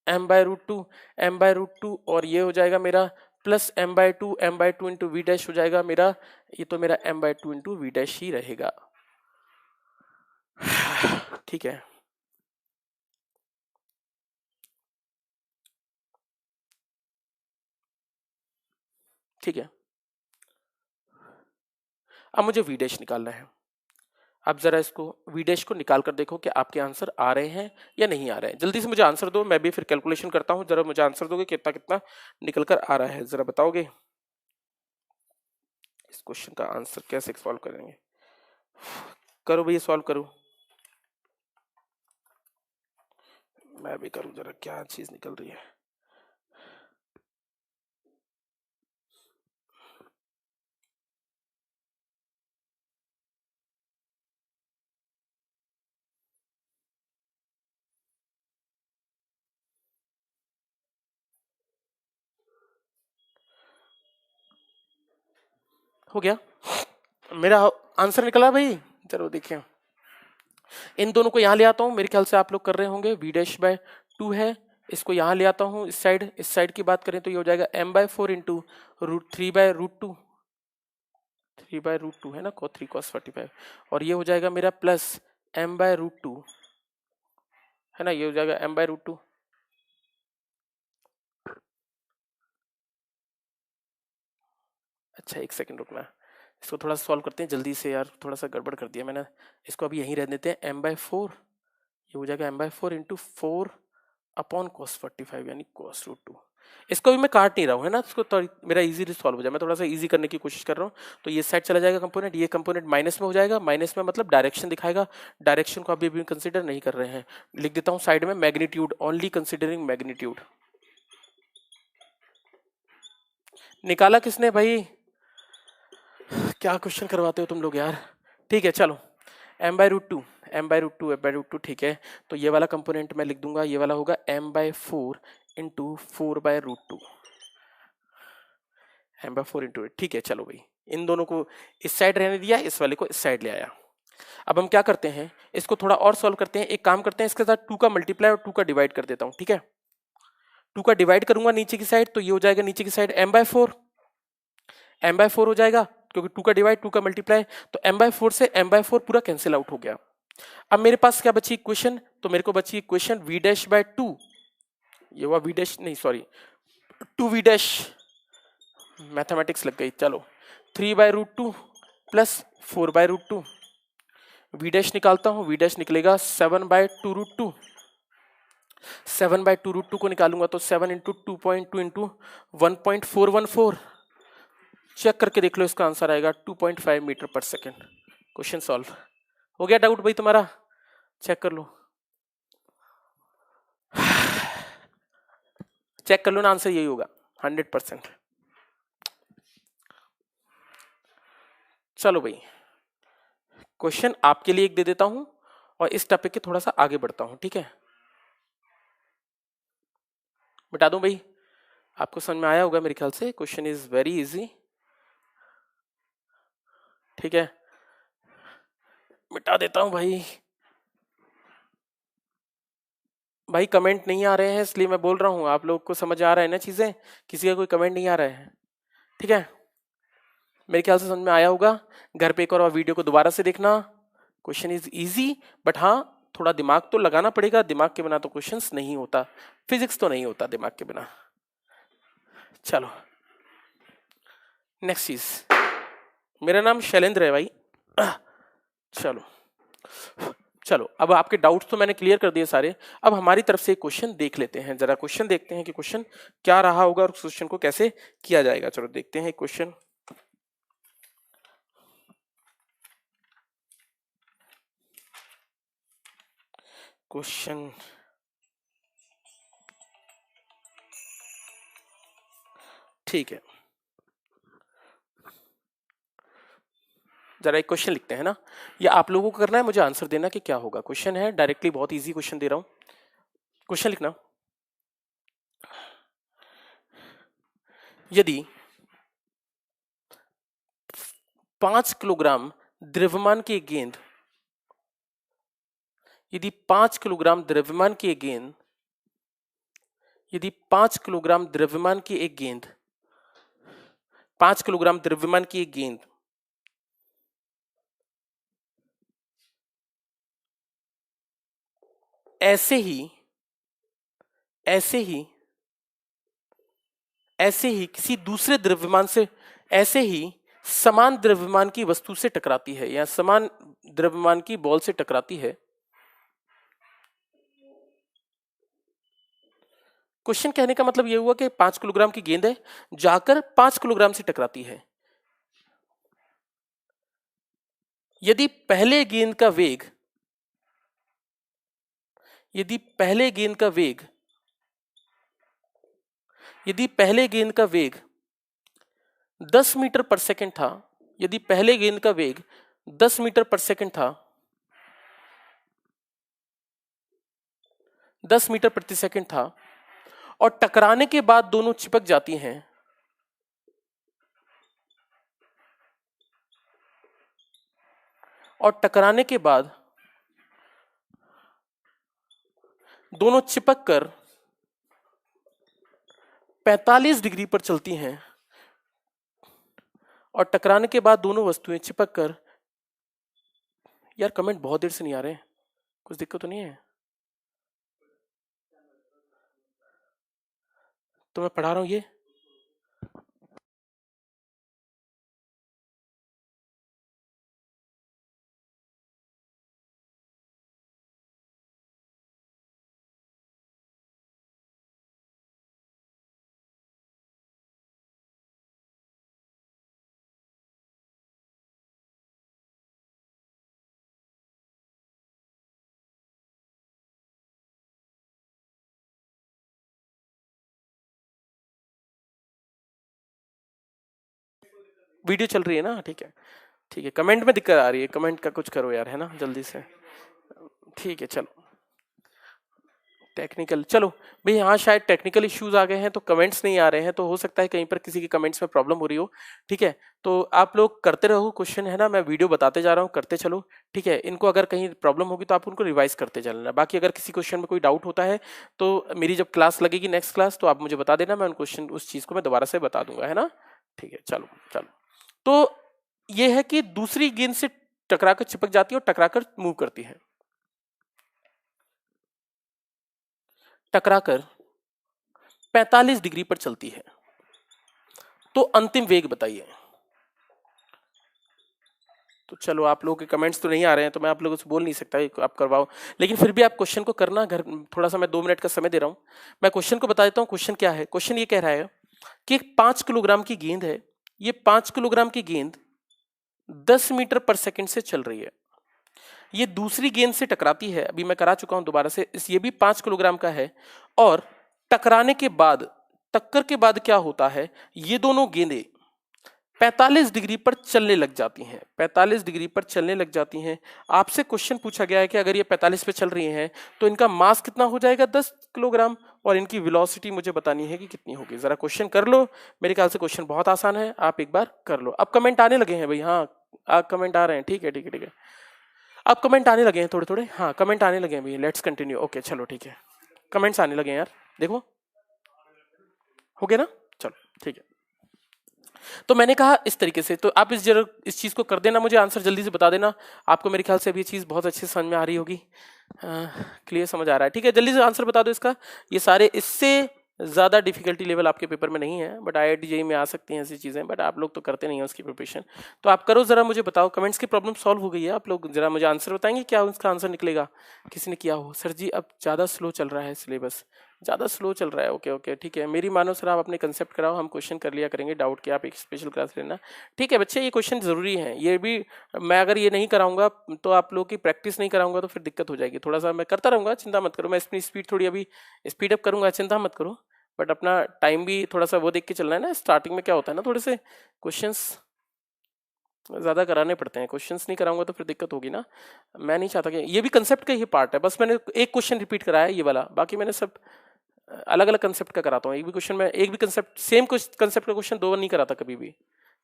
m/√2 और ये हो जाएगा मेरा plus m/2 into we dash हो जाएगा मेरा, ये तो मेरा m/2 इंटू वी डैश ही रहेगा। ठीक है, ठीक है। अब मुझे वी डैश निकालना है। अब जरा इसको वी डैश को निकाल कर देखो कि आपके आंसर आ रहे हैं या नहीं आ रहे हैं। जल्दी से मुझे आंसर दो, मैं भी फिर कैलकुलेशन करता हूं। जरा मुझे आंसर दोगे कितना कितना निकल कर आ रहा है, जरा बताओगे। इस क्वेश्चन का आंसर कैसे सॉल्व करेंगे, करो भैया सॉल्व करो, मैं भी करूं जरा, क्या चीज निकल रही है। हो गया, मेरा आंसर निकला भाई। चलो देखिए, इन दोनों को यहाँ ले आता हूँ, मेरे ख्याल से आप लोग कर रहे होंगे। v डैश बाय 2 है, इसको यहाँ ले आता हूँ इस साइड की बात करें तो ये हो जाएगा m/4 इंटू √3/√2, 3/√2 है ना, 3 cos 45, और ये हो जाएगा मेरा प्लस m/√2 है ना, ये हो जाएगा m/√2। अच्छा एक सेकंड रुकना, इसको थोड़ा सॉल्व करते हैं जल्दी से यार, थोड़ा सा गड़बड़ कर दिया मैंने, इसको अभी यहीं रहने देते हैं। m/4 ये हो जाएगा m/4 इंटू 4 अपॉन cos 45 यानी cos √2। इसको भी मैं काट नहीं रहा हूँ है ना, इसको तो मेरा इजीली सॉल्व हो जाए, मैं थोड़ा सा इजी करने की कोशिश कर रहा हूँ। तो ये साइड चला जाएगा कंपोनेंट, ये कंपोनेंट माइनस में हो जाएगा, माइनस में मतलब डायरेक्शन दिखाएगा, डायरेक्शन को अभी भी कंसिडर नहीं कर रहे हैं। लिख देता हूँ साइड में मैग्नीट्यूड, ओनली कंसिडरिंग मैग्नीट्यूड। निकाला किसने भाई, क्या क्वेश्चन करवाते हो तुम लोग यार। ठीक है चलो, m/√2 ठीक है, तो ये वाला कंपोनेंट मैं लिख दूंगा, ये वाला होगा m/4 इंटू 4/√2, m/4 इंटू, ठीक है। चलो भाई, इन दोनों को इस साइड रहने दिया, इस वाले को इस साइड ले आया। अब हम क्या करते हैं, इसको थोड़ा और सॉल्व करते हैं। एक काम करते हैं, इसके साथ 2 का मल्टीप्लाई और 2 का डिवाइड कर देता हूं, ठीक है। 2 का डिवाइड करूंगा नीचे की साइड, तो ये हो जाएगा नीचे की साइड m/4 हो जाएगा, क्योंकि 2 का डिवाइड 2 का मल्टीप्लाई, तो m/4 से m/4 पूरा कैंसिल आउट हो गया। अब मेरे पास क्या बची इक्वेशन, तो मेरे को बची इक्वेशन v डैश बाय 2, ये हुआ v डैश नहीं सॉरी 2v डैश, मैथमेटिक्स लग गई, चलो 3/√2 प्लस 4/√2, v डैश निकालता हूं, v डैश निकलेगा 7/2√2, 7/2√2 को निकालूंगा तो 7 इंटू 2.2 इंटू 1.414, चेक करके देख लो, इसका आंसर आएगा 2.5 मीटर पर सेकेंड। क्वेश्चन सॉल्व हो गया। डाउट भाई तुम्हारा, चेक कर लो, चेक कर लो ना, आंसर यही होगा 100%। चलो भाई, क्वेश्चन आपके लिए एक दे देता हूं और इस टॉपिक के थोड़ा सा आगे बढ़ता हूं, ठीक है। बता दूं भाई, आपको समझ में आया होगा मेरे ख्याल से, क्वेश्चन इज वेरी इजी, ठीक है। मिटा देता हूं भाई, भाई कमेंट नहीं आ रहे हैं इसलिए मैं बोल रहा हूं, आप लोग को समझ आ रहा है ना चीजें, किसी का कोई कमेंट नहीं आ रहा है, ठीक है। मेरे ख्याल से समझ में आया होगा। घर पे एक और वीडियो को दोबारा से देखना, क्वेश्चन इज इजी, बट हाँ थोड़ा दिमाग तो लगाना पड़ेगा, दिमाग के बिना तो क्वेश्चंस नहीं होता, फिजिक्स तो नहीं होता दिमाग के बिना। चलो नेक्स्ट चीज, मेरा नाम शैलेंद्र है भाई। चलो चलो, अब आपके डाउट्स तो मैंने क्लियर कर दिए सारे, अब हमारी तरफ से एक क्वेश्चन देख लेते हैं, जरा क्वेश्चन देखते हैं कि क्वेश्चन क्या रहा होगा और क्वेश्चन को कैसे किया जाएगा। चलो देखते हैं क्वेश्चन। क्वेश्चन ठीक है, जरा एक क्वेश्चन लिखते हैं ना, या आप लोगों को करना है मुझे आंसर देना कि क्या होगा। क्वेश्चन है डायरेक्टली, बहुत इजी क्वेश्चन दे रहा हूं, क्वेश्चन लिखना। यदि 5 किलोग्राम द्रव्यमान की एक गेंद, यदि 5 किलोग्राम द्रव्यमान की एक गेंद, यदि 5 किलोग्राम द्रव्यमान की एक गेंद, 5 किलोग्राम द्रव्यमान की एक गेंद ऐसे ही किसी दूसरे द्रव्यमान से, ऐसे ही समान द्रव्यमान की वस्तु से टकराती है, या समान द्रव्यमान की बॉल से टकराती है। क्वेश्चन कहने का मतलब यह हुआ कि 5 किलोग्राम की गेंद है, जाकर 5 किलोग्राम से टकराती है। यदि पहले गेंद का वेग, यदि पहले गेंद का वेग 10 मीटर पर सेकंड था, यदि पहले गेंद का वेग 10 मीटर पर सेकंड था, 10 मीटर प्रति सेकंड था, और टकराने के बाद दोनों चिपक जाती हैं, और टकराने के बाद दोनों चिपक कर 45 डिग्री पर चलती हैं, और टकराने के बाद दोनों वस्तुएं चिपक कर, यार कमेंट बहुत देर से नहीं आ रहे हैं, कुछ दिक्कत तो नहीं है? तो मैं पढ़ा रहा हूं ये। वीडियो चल रही है ना? ठीक है, ठीक है। कमेंट में दिक्कत आ रही है, कमेंट का कुछ करो यार, है ना, जल्दी से। ठीक है, चलो। टेक्निकल, चलो भाई, यहाँ शायद टेक्निकल इश्यूज आ गए हैं तो कमेंट्स नहीं आ रहे हैं, तो हो सकता है कहीं पर किसी के कमेंट्स में प्रॉब्लम हो रही हो। ठीक है, तो आप लोग करते रहो क्वेश्चन, है ना, मैं वीडियो बताते जा रहा हूँ, करते चलो। ठीक है, इनको अगर कहीं प्रॉब्लम होगी तो आप उनको रिवाइज करते चलना। बाकी अगर किसी क्वेश्चन में कोई डाउट होता है तो मेरी जब क्लास लगेगी नेक्स्ट क्लास, तो आप मुझे बता देना, मैं उन क्वेश्चन उस चीज को मैं दोबारा से बता दूंगा, है ना। ठीक है, चलो चलो। तो ये है कि दूसरी गेंद से टकराकर चिपक जाती है और टकराकर मूव करती है। टकराकर 45 डिग्री पर चलती है, तो अंतिम वेग बताइए। तो चलो, आप लोगों के कमेंट्स तो नहीं आ रहे हैं तो मैं आप लोगों से बोल नहीं सकता आप करवाओ, लेकिन फिर भी आप क्वेश्चन को करना घर, थोड़ा सा मैं 2 मिनट का समय दे रहा हूं। मैं क्वेश्चन को बता देता हूं। क्वेश्चन क्या है? क्वेश्चन ये कह रहा है कि 5 किलोग्राम की गेंद है, ये 5 किलोग्राम की गेंद 10 मीटर पर सेकंड से चल रही है। ये दूसरी गेंद से टकराती है, अभी मैं करा चुका हूं दोबारा से, इस ये भी 5 किलोग्राम का है, और टकराने के बाद, टक्कर के बाद क्या होता है, ये दोनों गेंदें 45 डिग्री पर चलने लग जाती हैं। 45 डिग्री पर चलने लग जाती हैं। आपसे क्वेश्चन पूछा गया है कि अगर ये 45 पे चल रही हैं तो इनका मास कितना हो जाएगा? 10 किलोग्राम, और इनकी वेलोसिटी मुझे बतानी है कि कितनी होगी। जरा क्वेश्चन कर लो, मेरे ख्याल से क्वेश्चन बहुत आसान है, आप एक बार कर लो। अब कमेंट आने लगे हैं भाई, हाँ कमेंट आ रहे हैं, ठीक है ठीक है ठीक है। अब कमेंट आने लगे हैं थोड़े थोड़े, हाँ कमेंट आने लगे हैं भाई, लेट्स कंटिन्यू। ओके चलो ठीक है, कमेंट्स आने लगे हैं यार, देखो हो गया ना, चलो ठीक है। तो मैंने कहा इस तरीके से, तो आप इस चीज को कर देना, मुझे आंसर जल्दी से बता देना। आपको मेरे ख्याल से अभी ये चीज बहुत अच्छे से समझ में आ रही होगी, क्लियर समझ आ रहा है, ठीक है। जल्दी से आंसर बता दो इसका। ये सारे, इससे ज्यादा डिफिकल्टी लेवल आपके पेपर में नहीं है, बट IIT JEE में आ सकती हैं ऐसी चीजें, बट आप लोग तो करते नहीं हैं उसकी प्रिपरेशन। तो आप करो, जरा मुझे बताओ, कमेंट्स की प्रॉब्लम सॉल्व हो गई है? आप लोग जरा मुझे आंसर बताएंगे क्या उसका आंसर निकलेगा? किसी ने किया हो? सर जी अब ज्यादा स्लो चल रहा है सिलेबस, ज़्यादा स्लो चल रहा है। ओके ओके ठीक है, मेरी मानो सर, आप अपने कंसेप्ट कराओ, हम क्वेश्चन कर लिया करेंगे, डाउट के आप एक स्पेशल क्लास लेना। ठीक है बच्चे, ये क्वेश्चन ज़रूरी है, ये भी मैं अगर ये नहीं कराऊंगा तो आप लोग की प्रैक्टिस नहीं कराऊंगा तो फिर दिक्कत हो जाएगी। थोड़ा सा मैं करता रहूंगा, चिंता मत करो, मैं अपनी स्पीड थोड़ी अभी स्पीड अप करूंगा, चिंता मत करो, बट अपना टाइम भी थोड़ा सा वो देख के चलना है ना। स्टार्टिंग में क्या होता है ना, थोड़े से क्वेश्चंस ज़्यादा कराने पड़ते हैं, क्वेश्चंस नहीं कराऊंगा तो फिर दिक्कत होगी ना। मैं नहीं चाहता कि ये भी कंसेप्ट का ही पार्ट है, बस मैंने एक क्वेश्चन रिपीट कराया है ये वाला, बाकी मैंने सब अलग अलग कंसेप्ट का कराता हूँ। एक भी क्वेश्चन में, एक भी कंसेप्ट, सेम कंसेप्ट का क्वेश्चन दो नहीं कराता कभी भी।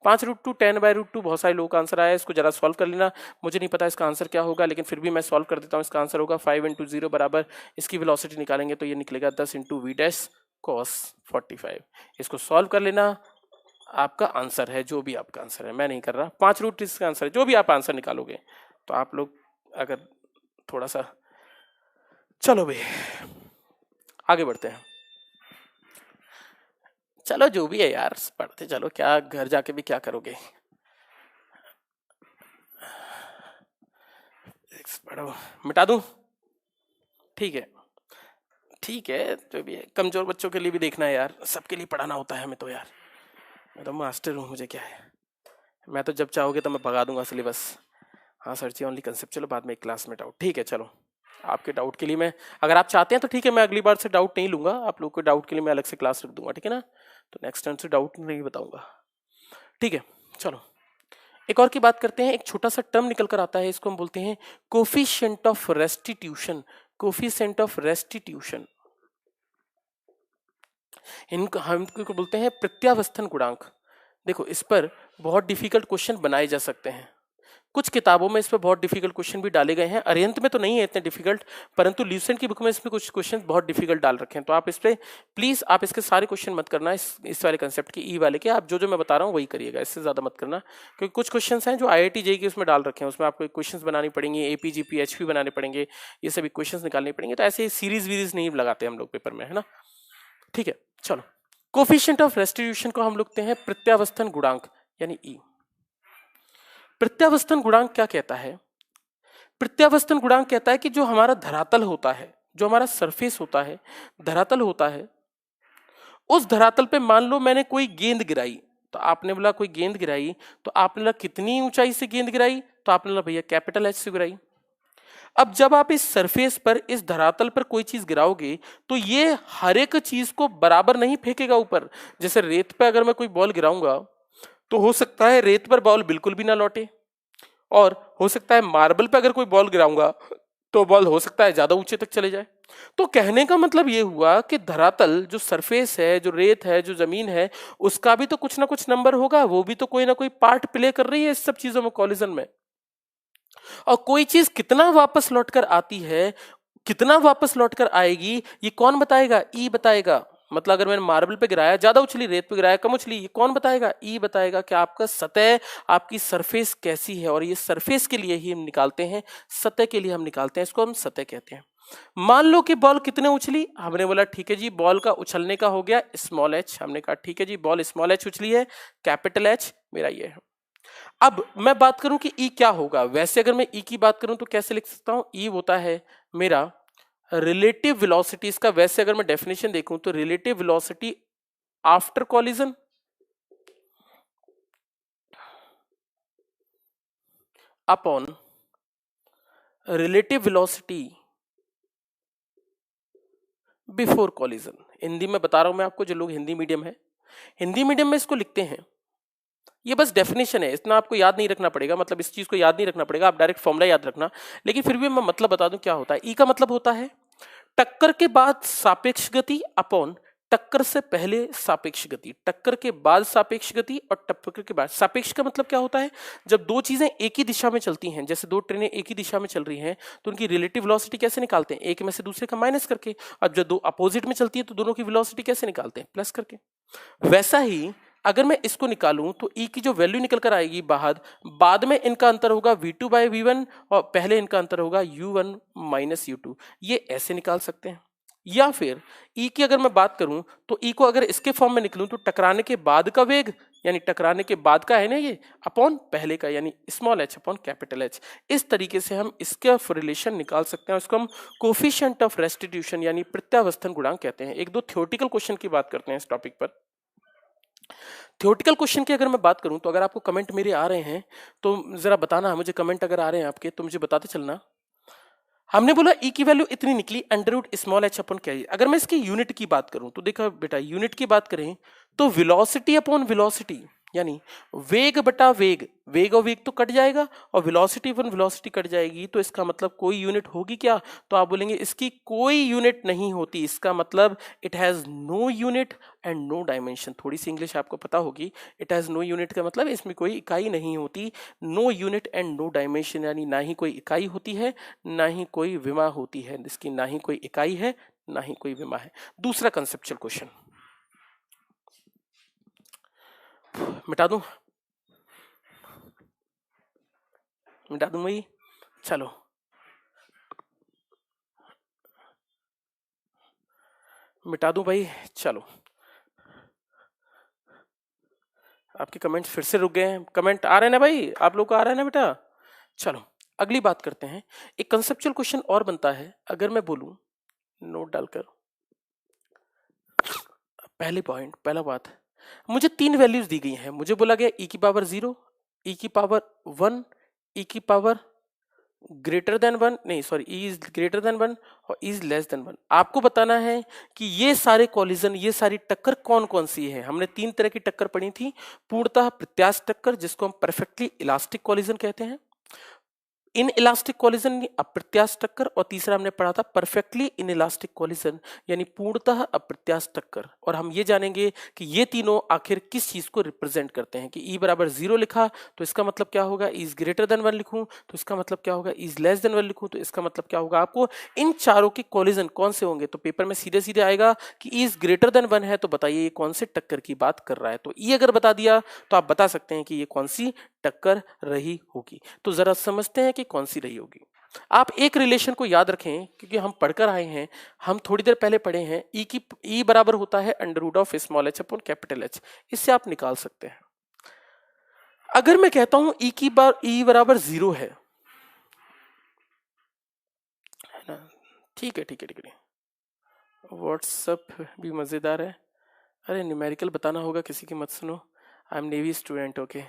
5√2 10/√2 बहुत सारे लोगों का आंसर आया है, इसको जरा सॉल्व कर लेना। मुझे नहीं पता इसका आंसर क्या होगा, लेकिन फिर भी मैं सॉल्व कर देता हूँ। इसका आंसर होगा 5 × 0 बराबर, इसकी वेलोसिटी निकालेंगे तो ये निकलेगा 10 × v' cos 45। इसको सॉल्व कर लेना, आपका आंसर है, जो भी आपका आंसर है, मैं नहीं कर रहा, 5√3 इसका आंसर है। जो भी आप आंसर निकालोगे तो आप लोग अगर थोड़ा सा, चलो भाई आगे बढ़ते हैं। चलो जो भी है यार, पढ़ते चलो, क्या घर जाके भी क्या करोगे, पढ़ो, मिटा दूं? ठीक है ठीक है, जो भी है, कमजोर बच्चों के लिए भी देखना है यार, सबके लिए पढ़ाना होता है हमें तो यार, मैं तो मास्टर हूँ, मुझे क्या है, मैं तो जब चाहोगे तो मैं भगा दूंगा सिलेबस। हाँ सर जी, ओनली कंसेप्ट, चलो बाद में एक क्लास में डाउट, ठीक है चलो। आपके डाउट के लिए मैं, अगर आप चाहते हैं तो ठीक है, मैं अगली बार से डाउट नहीं लूंगा, आप लोगों को डाउट के लिए मैं अलग से क्लास रख दूंगा, ठीक है ना। तो नेक्स्ट टाइम से डाउट नहीं बताऊंगा, ठीक है। चलो एक और की बात करते हैं। एक छोटा सा टर्म निकल कर आता है, इसको हम बोलते हैं coefficient of restitution. Coefficient of restitution, इनको हम बोलते हैं प्रत्यावस्थन गुणांक। देखो इस पर बहुत डिफिकल्ट क्वेश्चन बनाए जा सकते हैं, कुछ किताबों में इस पर बहुत डिफिकल्ट क्वेश्चन भी डाले गए हैं, अरिहंत में तो नहीं है इतने डिफिकल्ट, परंतु ल्यूसेंट की बुक में इसमें कुछ क्वेश्चन बहुत डिफिकल्ट डाल रखे हैं। तो आप इस पे प्लीज आप इसके सारे क्वेश्चन मत करना, इस वाले कंसेप्ट के ई वाले के, आप जो जो मैं बता रहा हूँ वही करिएगा, इससे ज्यादा मत करना, क्योंकि कुछ क्वेश्चन हैं जो IIT JEE के उसमें डाल रखे हैं, उसमें आपको क्वेश्चन बनानी पड़ेंगे, APGP HP बनाने पड़ेंगे, ये सभी क्वेश्चन निकालने पड़ेंगे। तो ऐसे सीरीज वीरीज नहीं लगाते हम लोग पेपर में, है ना। ठीक है, चलो कोफिशिएंट ऑफ रेस्टिट्यूशन को हम लिखते हैं प्रत्यावस्थन गुणांक यानी ई। प्रत्यावस्थन गुणांक क्या कहता है? प्रत्यावस्थन गुणांक कहता है कि जो हमारा धरातल होता है, जो हमारा सरफेस होता है, धरातल होता है, उस धरातल पे मान लो मैंने कोई गेंद गिराई, तो आपने बोला कोई गेंद गिराई, तो आपने बोला कितनी ऊंचाई से गेंद गिराई, तो आपने बोला भैया कैपिटल H से गिराई। अब जब आप इस सरफेस पर, इस धरातल पर कोई चीज गिराओगे तो ये हर एक चीज को बराबर नहीं फेंकेगा ऊपर। जैसे रेत पे अगर मैं कोई बॉल गिराऊंगा तो हो सकता है रेत पर बॉल बिल्कुल भी ना लौटे, और हो सकता है मार्बल पे अगर कोई बॉल गिराऊंगा तो बॉल हो सकता है ज्यादा ऊंचे तक चले जाए। तो कहने का मतलब ये हुआ कि धरातल, जो सरफेस है, जो रेत है, जो जमीन है, उसका भी तो कुछ ना कुछ नंबर होगा, वो भी तो कोई ना कोई पार्ट प्ले कर रही है इस सब चीजों में, कॉलिजन में। और कोई चीज कितना वापस लौटकर आती है, कितना वापस लौटकर आएगी, ये कौन बताएगा? ई बताएगा। मतलब अगर मैंने मार्बल पे गिराया, ज्यादा उछली, रेत पे गिराया, कम उछली, ये कौन बताएगा? ई बताएगा कि आपका सतह, आपकी सरफेस कैसी है। और ये सरफेस के लिए ही हम निकालते हैं, सतह के लिए हम निकालते हैं, इसको हम सतह कहते हैं। मान लो कि बॉल कितने उछली, हमने बोला ठीक है जी बॉल का उछलने का हो गया स्मॉल h, हमने कहा ठीक है जी बॉल स्मॉल h उछली है, कैपिटल H मेरा ये है। अब मैं बात करूं कि ई क्या होगा, वैसे अगर मैं ई की बात करूं तो कैसे लिख सकता हूं? ई होता है मेरा रिलेटिव वेलोसिटी। इसका वैसे अगर मैं डेफिनेशन देखूं तो relative velocity after collision upon relative velocity before collision. Hindi में बता रहा हूं मैं आपको, जो लोग हिंदी मीडियम है, हिंदी मीडियम में इसको लिखते हैं, ये बस डेफिनेशन है, इतना आपको याद नहीं रखना पड़ेगा, मतलब इस चीज को याद नहीं रखना पड़ेगा, आप डायरेक्ट फॉर्मूला याद रखना। लेकिन फिर भी मैं मतलब बता दूं क्या होता है। ई का मतलब होता है टक्कर के बाद सापेक्ष गति अपॉन टक्कर से पहले सापेक्ष गति। टक्कर के बाद सापेक्ष गति और टक्कर के बाद सापेक्ष का मतलब क्या होता है? जब दो चीजें एक ही दिशा में चलती हैं, जैसे दो ट्रेनें एक ही दिशा में चल रही हैं, तो उनकी रिलेटिव वेलोसिटी कैसे निकालते हैं? एक में से दूसरे का माइनस करके। अब जब दो अपोजिट में चलती है तो दोनों की वेलोसिटी कैसे निकालते हैं? प्लस करके। वैसा ही अगर मैं इसको निकालूं तो ई की जो वैल्यू निकल कर आएगी बाहर, बाद में इनका अंतर होगा v2 बाय v1 और पहले इनका अंतर होगा u1 माइनस u2। ये ऐसे निकाल सकते हैं। या फिर ई की अगर मैं बात करूं तो ई को अगर इसके फॉर्म में निकलूं तो टकराने के बाद का वेग, यानी टकराने के बाद का है ना ये, अपॉन पहले का यानी small h upon capital H। इस तरीके से हम इसका रिलेशन निकाल सकते हैं। इसको हम कोफिशिएंट ऑफ रेस्टिट्यूशन यानी प्रत्यावस्थन गुणांक कहते हैं। एक दो थ्योरेटिकल क्वेश्चन की बात करते हैं इस टॉपिक पर। थ्योरेटिकल क्वेश्चन की अगर मैं बात करूं तो अगर आपको कमेंट मेरे आ रहे हैं तो जरा बताना मुझे, कमेंट अगर आ रहे हैं आपके तो मुझे बताते चलना। हमने बोला ई की वैल्यू इतनी निकली, अंडर रूट स्मॉल h अपन क्या है। अगर मैं इसकी यूनिट की बात करूं तो देखा बेटा, यूनिट की बात करें तो वेलोसिटी अपॉन वेलोसिटी, यानी वेग बटा वेग, वेग और वेग तो कट जाएगा और वेलोसिटी अपन वेलोसिटी कट जाएगी, तो इसका मतलब कोई यूनिट होगी क्या? तो आप बोलेंगे इसकी कोई यूनिट नहीं होती। इसका मतलब it has no unit and no dimension. थोड़ी सी इंग्लिश आपको पता होगी। इट हैज नो यूनिट का मतलब इसमें कोई इकाई नहीं होती, no unit and no dimension, यानी ना ही कोई इकाई होती है ना ही कोई विमा होती है। इसकी ना ही कोई इकाई है ना ही कोई विमा है। दूसरा कंसेप्चुअल क्वेश्चन मिटा दूं, मिटा दूं भाई, चलो मिटा दूं भाई, चलो। आपके कमेंट्स फिर से रुक गए हैं। कमेंट आ रहे हैं ना भाई, आप लोग को आ रहा है ना बेटा? चलो अगली बात करते हैं। एक कंसेप्चुअल क्वेश्चन और बनता है, अगर मैं बोलूं नोट डालकर, पहले पॉइंट, पहला बात, मुझे तीन वैल्यूज दी गई हैं। मुझे बोला गया ई की पावर 0, ई की पावर 1, ई की पावर ग्रेटर देन 1, नहीं sorry, E is greater than 1 और ई इज लेस देन 1। आपको बताना है कि ये सारे कॉलिजन, ये सारी टक्कर कौन कौन सी है। हमने तीन तरह की टक्कर पढ़ी थी। पूर्णतः प्रत्यास्थ टक्कर जिसको हम परफेक्टली इलास्टिक कॉलिजन कहते हैं, इन इलास्टिक कॉलिजन अप्रत्यास्थ टक्कर, और तीसरा हमने पढ़ा था परफेक्टली इन इलास्टिक कॉलिजन यानी पूर्णतः अप्रत्यास्थ टक्कर। और हम ये जानेंगे कि ये तीनों आखिर किस चीज को रिप्रेजेंट करते हैं। कि ई बराबर 0 लिखा तो इसका मतलब क्या होगा, इज ग्रेटर देन 1 लिखूं तो इसका मतलब क्या होगा, इज लेस देन 1 लिखूं तो इसका मतलब क्या होगा। आपको इन चारों के कॉलिजन कौन से होंगे तो पेपर में सीधे सीधे आएगा कि इज ग्रेटर देन 1 है तो बताइए ये कौन से टक्कर की बात कर रहा है। तो ई अगर बता दिया तो आप बता सकते हैं कि ये कौन सी टक्कर रही होगी। तो जरा समझते हैं कि कौन सी रही होगी। आप एक रिलेशन को याद रखें क्योंकि हम पढ़कर आए हैं, हम थोड़ी देर पहले पढ़े हैं, ई बराबर होता है under root of small H upon capital H. इससे आप निकाल सकते हैं। अगर मैं कहता हूं ई बराबर 0 है ना, ठीक है ठीक है ठीक है। व्हाट्सअप भी मजेदार है। अरे न्यूमेरिकल बताना होगा, किसी की मत सुनो। I am navy student, okay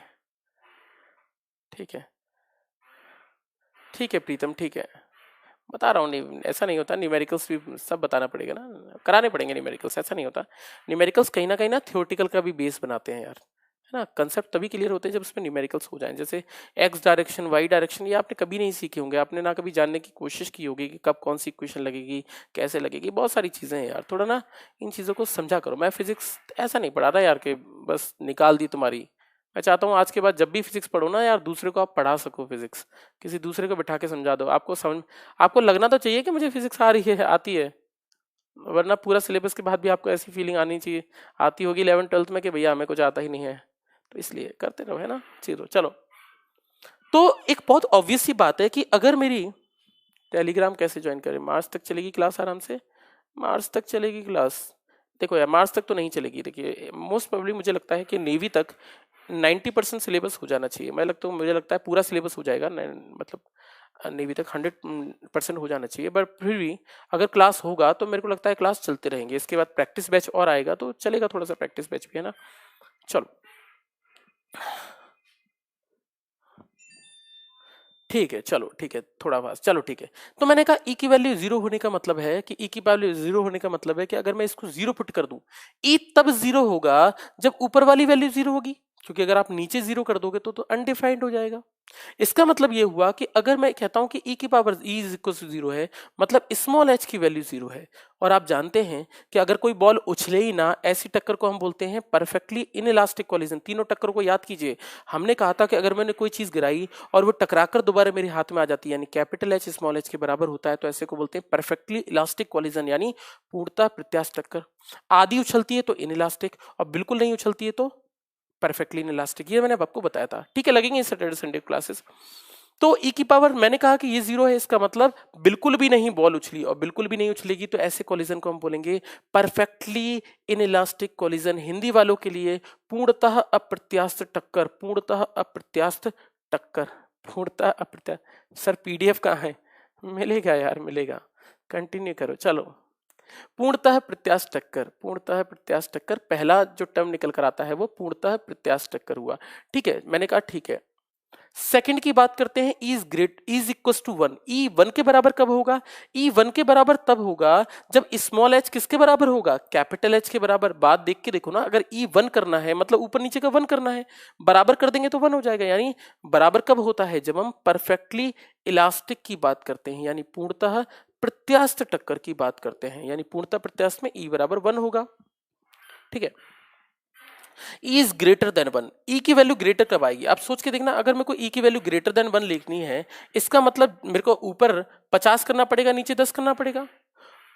ठीक है ठीक है प्रीतम, ठीक है बता रहा हूँ। नहीं ऐसा नहीं होता, न्यूमेरिकल्स भी सब बताना पड़ेगा ना, कराने पड़ेंगे न्यूमेरिकल्स, ऐसा नहीं होता। न्यूमेरिकल्स कहीं ना थ्योरेटिकल का भी बेस बनाते हैं यार, है ना। कंसेप्ट तभी क्लियर होते हैं जब उसमें न्यूमेरिकल्स हो जाएं। जैसे एक्स डायरेक्शन, वाई डायरेक्शन, ये आपने कभी नहीं सीखे होंगे, आपने ना कभी जानने की कोशिश की होगी कि कब कौन सी इक्वेशन लगेगी, कैसे लगेगी, बहुत सारी चीज़ें हैं यार। थोड़ा ना इन चीज़ों को समझा करो। मैं फिजिक्स ऐसा नहीं पढ़ा रहा यार कि बस निकाल दी तुम्हारी। मैं चाहता हूँ आज के बाद जब भी फिजिक्स पढ़ो ना यार, दूसरे को आप पढ़ा सको फिजिक्स, किसी दूसरे को बिठा के समझा दो। आपको समझ, आपको लगना तो चाहिए कि मुझे फिजिक्स आ रही है, आती है, वरना पूरा सिलेबस के बाद भी आपको ऐसी फीलिंग आनी चाहिए, आती होगी 11th 12th में कि भैया हमें कुछ आता ही नहीं है। तो इसलिए करते रहो, है ना। चलो तो एक बहुत ऑब्वियस सी बात है कि अगर मेरी टेलीग्राम कैसे ज्वाइन करें, मार्च तक चलेगी क्लास आराम से, मार्च तक चलेगी क्लास। देखो यार मार्च तक तो नहीं चलेगी, देखिए मोस्ट प्रोबेबली मुझे लगता है कि नेवी तक 90% सिलेबस हो जाना चाहिए। मुझे लगता है पूरा सिलेबस हो जाएगा, मतलब नेवी तक 100% हो जाना चाहिए। बट फिर भी अगर क्लास होगा तो मेरे को लगता है क्लास चलते रहेंगे। इसके बाद प्रैक्टिस बैच और आएगा तो चलेगा, थोड़ा सा प्रैक्टिस बैच भी, है ना। चलो ठीक है, चलो ठीक है, थोड़ा फास्ट, चलो ठीक है। तो मैंने कहा ई की वैल्यू 0 होने का मतलब है कि ई की वैल्यू 0 होने का मतलब है कि अगर मैं इसको 0 पुट कर दूं, ई तब 0 होगा जब ऊपर वाली वैल्यू 0 होगी, क्योंकि अगर आप नीचे 0 कर दोगे तो अनडिफाइंड हो जाएगा। इसका मतलब ये हुआ कि अगर मैं कहता हूं कि ई की power E is equal to 0 है, मतलब स्मॉल एच की वैल्यू 0 है। और आप जानते हैं कि अगर कोई बॉल उछले ही ना, ऐसी टक्कर को हम बोलते हैं परफेक्टली इनइलास्टिक कॉलिजन। तीनों टक्कर को याद कीजिए। हमने कहा था कि अगर मैंने कोई चीज गिराई और वो टकराकर दोबारा मेरे हाथ में आ जाती है, यानी कैपिटल एच स्मॉल एच के बराबर होता है, तो ऐसे को बोलते हैं परफेक्टली इलास्टिक कॉलिजन, यानी पूर्णतः प्रत्यास्थ टक्कर। आधी उछलती है तो इनइलास्टिक, और बिल्कुल नहीं उछलती है तो परफेक्टली इनइलास्टिक। ये मैंने आपको बताया था, ठीक है। लगेंगे सैटरडे संडे क्लासेस। तो ई की पावर मैंने कहा कि ये 0 है, इसका मतलब बिल्कुल भी नहीं बॉल उछली, और बिल्कुल भी नहीं उछलेगी तो ऐसे कॉलिजन को हम बोलेंगे परफेक्टली इनइलास्टिक कॉलिजन। हिंदी वालों के लिए पूर्णतः अप्रत्यास्थ टक्कर, पूर्णतः अप्रत्यास्थ टक्कर, पूर्णतः अप्रत्यास्थ। सर पीडीएफ कहाँ है? मिलेगा यार, मिलेगा, कंटिन्यू करो। चलो पूर्णतः प्रत्यास्थ टक्कर, पूर्णतः प्रत्यास्थ टक्कर, पहला जो टर्म निकल कर आता है वो पूर्णतः प्रत्यास्थ टक्कर हुआ, ठीक है। मैंने कहा ठीक है। सेकंड की बात करते हैं, इज इक्वल टू 1। ई 1 के बराबर कब होगा? ई 1 के बराबर तब होगा जब स्मॉल एच किसके बराबर होगा? कैपिटल एच के बराबर। बात देख के देखो ना, अगर ई 1 करना है मतलब ऊपर नीचे का 1 करना है, बराबर कर देंगे तो 1 हो जाएगा। यानी बराबर कब होता है? जब हम परफेक्टली इलास्टिक की बात करते हैं, यानी पूर्णतः प्रत्यास्थ टक्कर की बात करते हैं, यानी पूर्णतः प्रत्यास्थ में ई बराबर 1 होगा, ठीक है। ई इज ग्रेटर देन 1, ई की वैल्यू ग्रेटर कब आएगी? आप सोच के देखना, अगर मेरे को ई की वैल्यू ग्रेटर देन 1 लिखनी है, इसका मतलब मेरे को ऊपर 50 करना पड़ेगा, नीचे 10 करना पड़ेगा।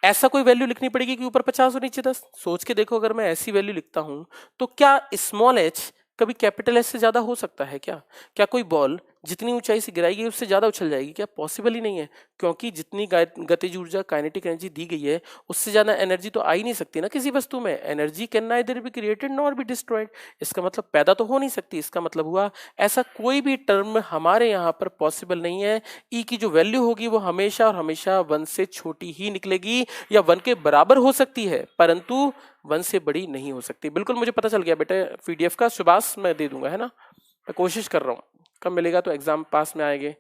ऐसा कोई वैल्यू लिखनी पड़ेगी कि ऊपर 50 और नीचे 10। सोच के देखो, अगर मैं ऐसी वैल्यू लिखता हूं तो क्या स्मॉल एच कभी कैपिटल एच से ज्यादा हो सकता है क्या? क्या कोई बॉल जितनी ऊंचाई से गिराएगी उससे ज्यादा उछल जाएगी क्या? पॉसिबल ही नहीं है, क्योंकि जितनी गतिज ऊर्जा काइनेटिक एनर्जी दी गई है उससे ज्यादा एनर्जी तो आ ही नहीं सकती ना किसी वस्तु में। Energy can neither be created nor be destroyed, इसका मतलब पैदा तो हो नहीं सकती। इसका मतलब हुआ ऐसा कोई भी टर्म हमारे यहाँ पर पॉसिबल नहीं है। ई की जो वैल्यू होगी वो हमेशा और हमेशा 1 से छोटी ही निकलेगी, या 1 के बराबर हो सकती है परंतु 1 से बड़ी नहीं हो सकती। बिल्कुल मुझे पता चल गया बेटे, पीडीएफ का सुभाष मैं दे दूंगा, है ना। मैं कोशिश कर रहा हूँ, कब मिलेगा तो एग्जाम पास में आएंगे,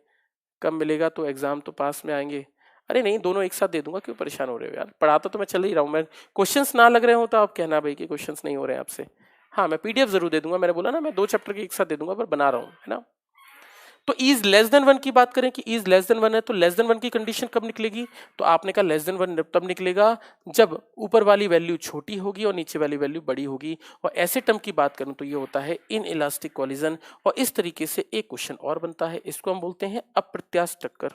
कब मिलेगा तो एग्जाम तो पास में आएंगे। अरे नहीं, दोनों एक साथ दे दूंगा, क्यों परेशान हो रहे हो यार? पढ़ाता तो मैं चल ही रहा हूँ। मैं क्वेश्चंस ना लग रहे हो तो आप कहना भाई कि क्वेश्चंस नहीं हो रहे हैं आपसे। हाँ मैं पीडीएफ जरूर दे दूंगा, मैंने बोला ना मैं 2 चैप्टर के एक साथ दे दूंगा, पर बना रहा हूँ, है ना। तो इज लेस देन 1 की बात करें कि इज लेस देन 1 है, तो लेस देन 1 की कंडीशन कब निकलेगी? तो आपने कहा लेस देन 1 तब निकलेगा जब ऊपर वाली वैल्यू छोटी होगी और नीचे वाली वैल्यू बड़ी होगी। और ऐसे टर्म की बात करूं तो ये होता है इन इलास्टिक कॉलिजन। और इस तरीके से एक क्वेश्चन और बनता है, इसको हम बोलते हैं अप्रत्यास्थ टक्कर।